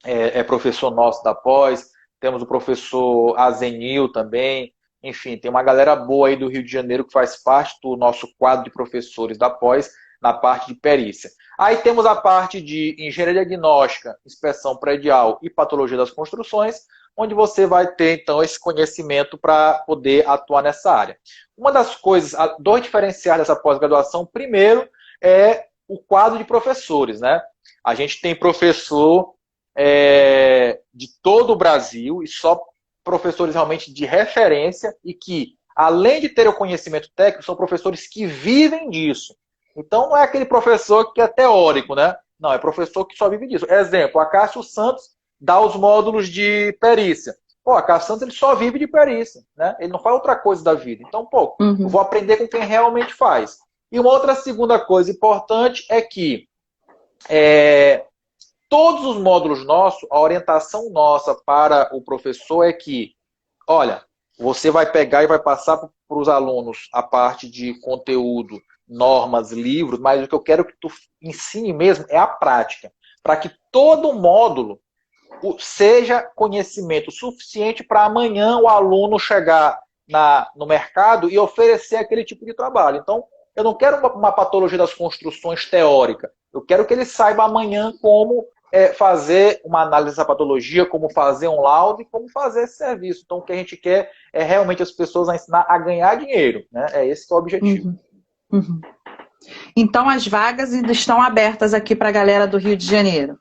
é professor nosso da pós. Temos o professor Azenil também. Enfim, tem uma galera boa aí do Rio de Janeiro que faz parte do nosso quadro de professores da pós, na parte de perícia. Aí temos a parte de engenharia diagnóstica, inspeção predial e patologia das construções, onde você vai ter, então, esse conhecimento para poder atuar nessa área. Uma das coisas, dois diferenciais dessa pós-graduação, primeiro, é o quadro de professores, né? A gente tem professor de todo o Brasil, e só professores realmente de referência, e que, além de ter o conhecimento técnico, são professores que vivem disso. Então, não é aquele professor que é teórico, né? Não, é professor que só vive disso. Exemplo, a Cássio Santos dá os módulos de perícia. Pô, a Cássio Santos ele só vive de perícia, né? Ele não faz outra coisa da vida. Então, pô, eu vou aprender com quem realmente faz. E uma outra segunda coisa importante é que todos os módulos nossos, a orientação nossa para o professor é que, olha, você vai pegar e vai passar para os alunos a parte de conteúdo, normas, livros, mas o que eu quero que tu ensine mesmo é a prática, para que todo módulo seja conhecimento suficiente para amanhã o aluno chegar no mercado e oferecer aquele tipo de trabalho. Então, eu não quero uma patologia das construções teórica, eu quero que ele saiba amanhã como fazer uma análise dessa patologia, como fazer um laudo e como fazer esse serviço. Então, o que a gente quer é realmente as pessoas a ensinar a ganhar dinheiro, né? É esse que é o objetivo.
Então, as vagas ainda estão abertas aqui para a galera do Rio de Janeiro.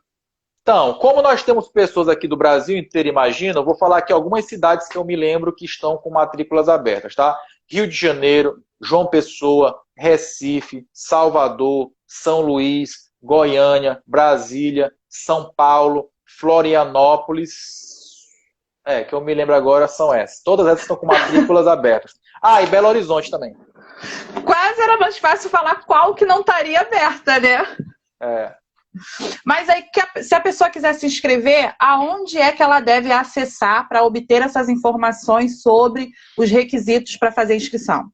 Então, como nós temos pessoas aqui do Brasil inteiro, imagina, eu vou falar aqui algumas cidades que eu me lembro que estão com matrículas abertas, tá? Rio de Janeiro, João Pessoa, Recife, Salvador, São Luís, Goiânia, Brasília, São Paulo, Florianópolis, que eu me lembro agora são essas. Todas essas estão com matrículas abertas. Ah, e Belo Horizonte também.
Quase era mais fácil falar qual que não estaria aberta, né? Mas aí, se a pessoa quiser se inscrever, aonde é que ela deve acessar para obter essas informações sobre os requisitos para fazer a inscrição?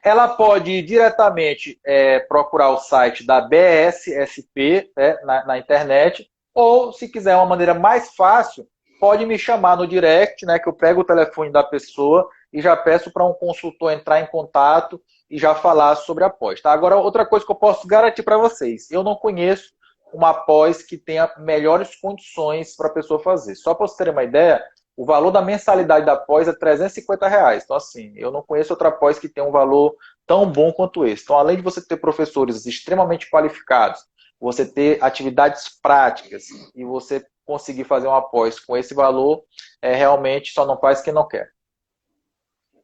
Ela pode ir diretamente procurar o site da BSSP na internet, ou, se quiser uma maneira mais fácil, pode me chamar no direct, né, que eu pego o telefone da pessoa e já peço para um consultor entrar em contato e já falar sobre a pós. Tá? Agora, outra coisa que eu posso garantir para vocês, eu não conheço uma pós que tenha melhores condições para a pessoa fazer. Só para vocês terem uma ideia, o valor da mensalidade da pós é R$350. Então, assim, eu não conheço outra pós que tenha um valor tão bom quanto esse. Então, além de você ter professores extremamente qualificados, você ter atividades práticas e você conseguir fazer uma pós com esse valor, realmente só não faz quem não quer.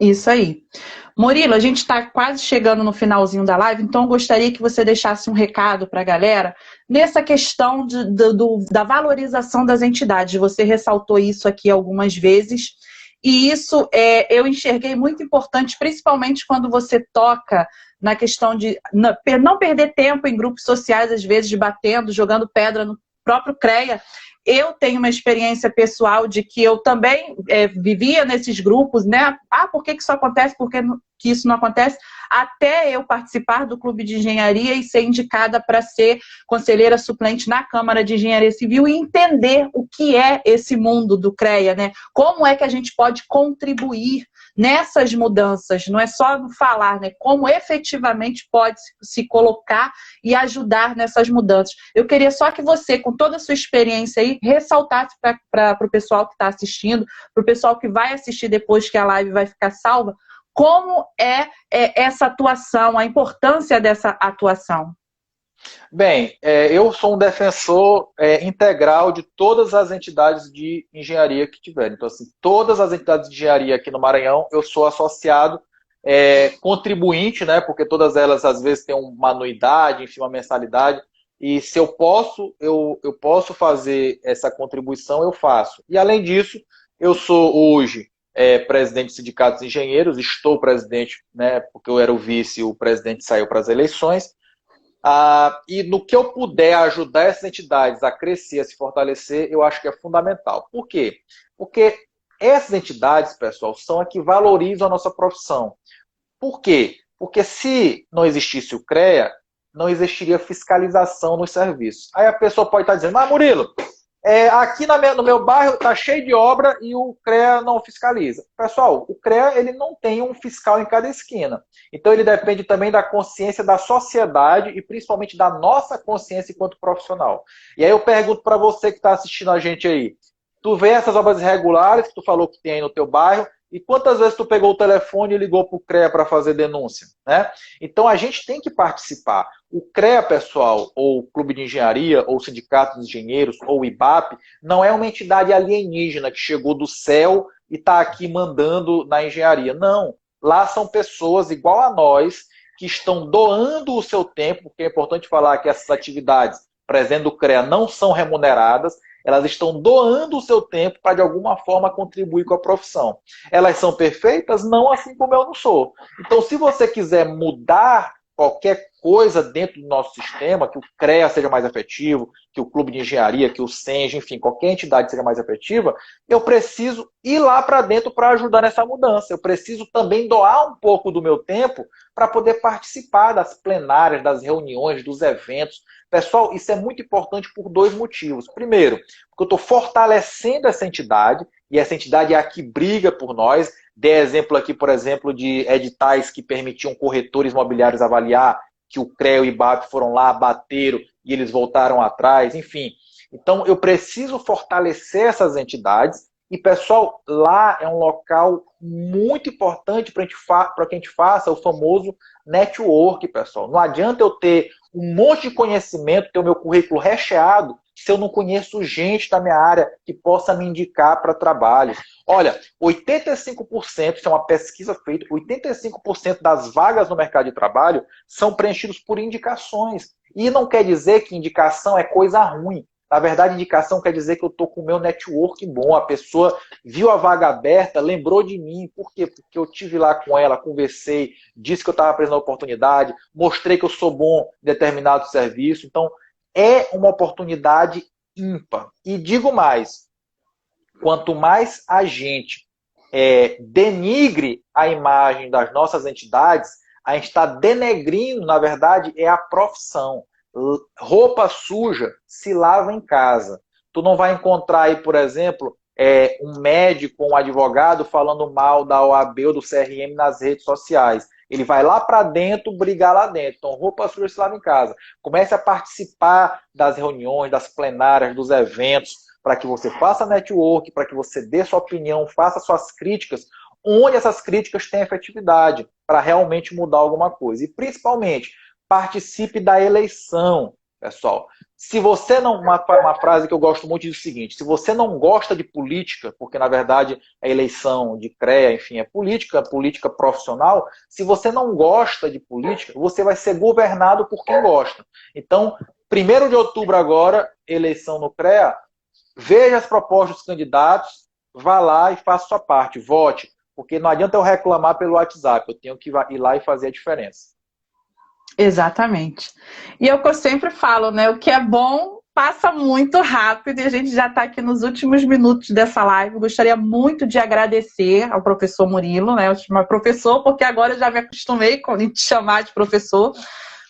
Isso aí. Murilo, a gente está quase chegando no finalzinho da live, então eu gostaria que você deixasse um recado para a galera nessa questão da valorização das entidades. Você ressaltou isso aqui algumas vezes, e isso eu enxerguei muito importante, principalmente quando você toca na questão de não perder tempo em grupos sociais, às vezes debatendo, jogando pedra no próprio CREA. Eu tenho uma experiência pessoal de que eu também vivia nesses grupos, né? Ah, por que isso acontece? Por que isso não acontece? Até eu participar do Clube de Engenharia e ser indicada para ser conselheira suplente na Câmara de Engenharia Civil e entender o que é esse mundo do CREA, né? Como é que a gente pode contribuir nessas mudanças, não é só no falar, né? Como efetivamente pode se colocar e ajudar nessas mudanças. Eu queria só que você, com toda a sua experiência aí, ressaltasse para o pessoal que está assistindo, para o pessoal que vai assistir depois que a live vai ficar salva, como é essa atuação, a importância dessa atuação.
Bem, eu sou um defensor integral de todas as entidades de engenharia que tiverem. Então, assim, todas as entidades de engenharia aqui no Maranhão, eu sou associado, contribuinte, né? Porque todas elas, às vezes, têm uma anuidade, enfim, uma mensalidade. E se eu posso fazer essa contribuição, eu faço. E, além disso, eu sou hoje presidente do Sindicato dos Engenheiros, estou presidente, né? Porque eu era o vice, o presidente saiu para as eleições. E no que eu puder ajudar essas entidades a crescer, a se fortalecer, eu acho que é fundamental. Por quê? Porque essas entidades, pessoal, são as que valorizam a nossa profissão. Por quê? Porque se não existisse o CREA, não existiria fiscalização nos serviços. Aí a pessoa pode estar dizendo, mas Murilo, aqui no meu bairro está cheio de obra e o CREA não fiscaliza. Pessoal, o CREA ele não tem um fiscal em cada esquina. Então ele depende também da consciência da sociedade e principalmente da nossa consciência enquanto profissional. E aí eu pergunto para você que está assistindo a gente aí, tu vê essas obras irregulares que tu falou que tem aí no teu bairro, e quantas vezes tu pegou o telefone e ligou para o CREA para fazer denúncia, né? Então a gente tem que participar. O CREA, pessoal, ou Clube de Engenharia, ou Sindicato dos Engenheiros, ou o IBAP, não é uma entidade alienígena que chegou do céu e está aqui mandando na engenharia. Não. Lá são pessoas igual a nós que estão doando o seu tempo, porque é importante falar que essas atividades presentes do CREA não são remuneradas, elas estão doando o seu tempo para, de alguma forma, contribuir com a profissão. Elas são perfeitas? Não, assim como eu não sou. Então, se você quiser mudar qualquer coisa dentro do nosso sistema, que o CREA seja mais efetivo, que o Clube de Engenharia, que o SENGE, enfim, qualquer entidade seja mais efetiva, eu preciso ir lá para dentro para ajudar nessa mudança. Eu preciso também doar um pouco do meu tempo para poder participar das plenárias, das reuniões, dos eventos. Pessoal, isso é muito importante por dois motivos. Primeiro, porque eu estou fortalecendo essa entidade, e essa entidade é a que briga por nós. Dei exemplo aqui, por exemplo, de editais que permitiam corretores imobiliários avaliar, que o CREA e o IBAP foram lá, bateram e eles voltaram atrás, enfim. Então, eu preciso fortalecer essas entidades. E, pessoal, lá é um local muito importante para que a gente faça o famoso network, pessoal. Não adianta eu ter um monte de conhecimento, ter o meu currículo recheado, se eu não conheço gente da minha área que possa me indicar para trabalho. Olha, 85%, isso é uma pesquisa feita, 85% das vagas no mercado de trabalho são preenchidas por indicações. E não quer dizer que indicação é coisa ruim. Na verdade, indicação quer dizer que eu estou com o meu network bom. A pessoa viu a vaga aberta, lembrou de mim. Por quê? Porque eu estive lá com ela, conversei, disse que eu estava precisando da oportunidade, mostrei que eu sou bom em determinado serviço. Então, é uma oportunidade ímpar. E digo mais, quanto mais a gente denigre a imagem das nossas entidades, a gente está denegrindo, na verdade, é a profissão. Roupa suja se lava em casa. Tu não vai encontrar aí, por exemplo, um médico, um advogado falando mal da OAB ou do CRM nas redes sociais. Ele vai lá para dentro, brigar lá dentro. Então, roupa suja se lava em casa. Comece a participar das reuniões, das plenárias, dos eventos, para que você faça network, para que você dê sua opinião, faça suas críticas, onde essas críticas têm efetividade, para realmente mudar alguma coisa. E, principalmente, participe da eleição, pessoal. Se você não... Uma frase que eu gosto muito diz o seguinte: se você não gosta de política, porque na verdade a eleição de CREA, enfim, é política profissional, se você não gosta de política, você vai ser governado por quem gosta. Então, 1º de outubro agora, eleição no CREA, veja as propostas dos candidatos, vá lá e faça sua parte, vote, porque não adianta eu reclamar pelo WhatsApp, eu tenho que ir lá e fazer a diferença.
Exatamente. E é o que eu sempre falo, né? O que é bom passa muito rápido e a gente já está aqui nos últimos minutos dessa live. Gostaria muito de agradecer ao professor Murilo, né? Eu chamo professor porque agora eu já me acostumei com te chamar de professor.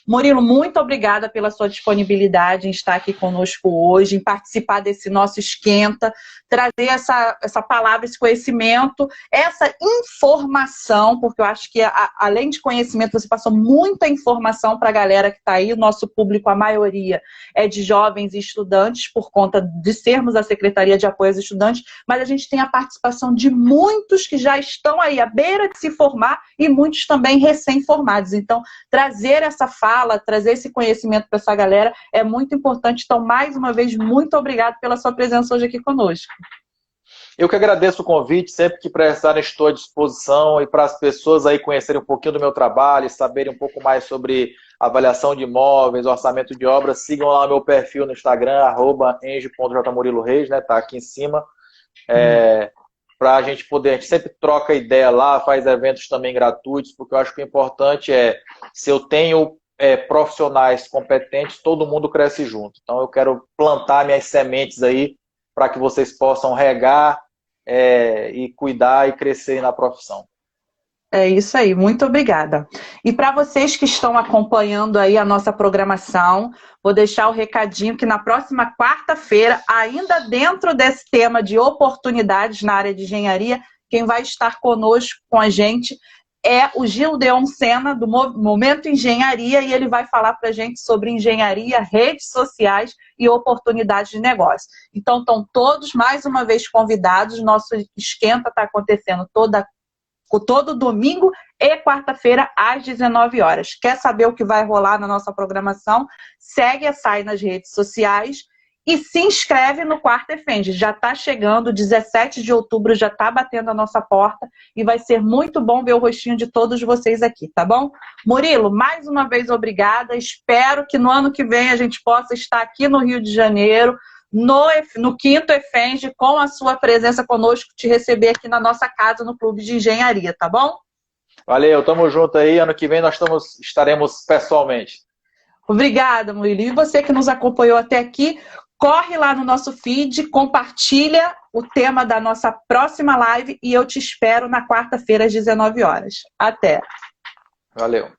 Murilo, muito obrigada pela sua disponibilidade em estar aqui conosco hoje, em participar desse nosso esquenta, trazer essa palavra, esse conhecimento, essa informação, porque eu acho que além de conhecimento, você passou muita informação para a galera que está aí, o nosso público, a maioria é de jovens e estudantes, por conta de sermos a Secretaria de Apoio aos Estudantes, mas a gente tem a participação de muitos que já estão aí à beira de se formar e muitos também recém-formados. Então, trazer essa fala, trazer esse conhecimento para essa galera é muito importante. Então, mais uma vez, muito obrigado pela sua presença hoje aqui conosco.
Eu que agradeço o convite, sempre que precisarem estou à disposição, e para as pessoas aí conhecerem um pouquinho do meu trabalho, saberem um pouco mais sobre avaliação de imóveis, orçamento de obras, sigam lá o meu perfil no Instagram, @eng.jmuriloreis, né? Tá aqui em cima. Para a gente sempre troca ideia lá, faz eventos também gratuitos, porque eu acho que o importante é, se eu tenho profissionais competentes, todo mundo cresce junto. Então eu quero plantar minhas sementes aí, para que vocês possam regar e cuidar e crescer na profissão.
É isso aí, muito obrigada. E para vocês que estão acompanhando aí a nossa programação, vou deixar o recadinho que na próxima quarta-feira, ainda dentro desse tema de oportunidades na área de engenharia, quem vai estar conosco, com a gente, é o Gildeon Sena, do Momento Engenharia, e ele vai falar para a gente sobre engenharia, redes sociais e oportunidades de negócio. Então, estão todos, mais uma vez, convidados. Nosso esquenta está acontecendo todo domingo e quarta-feira, às 19 horas. Quer saber o que vai rolar na nossa programação? Segue a SAI nas redes sociais e se inscreve no Quarta EFENG. Já está chegando, 17 de outubro, já está batendo a nossa porta e vai ser muito bom ver o rostinho de todos vocês aqui, tá bom? Murilo, mais uma vez, obrigada. Espero que no ano que vem a gente possa estar aqui no Rio de Janeiro, no quinto EFENG, com a sua presença conosco, te receber aqui na nossa casa, no Clube de Engenharia, tá bom?
Valeu, tamo junto aí. Ano que vem nós estaremos pessoalmente.
Obrigada, Murilo. E você que nos acompanhou até aqui, corre lá no nosso feed, compartilha o tema da nossa próxima live e eu te espero na quarta-feira às 19 horas. Até!
Valeu!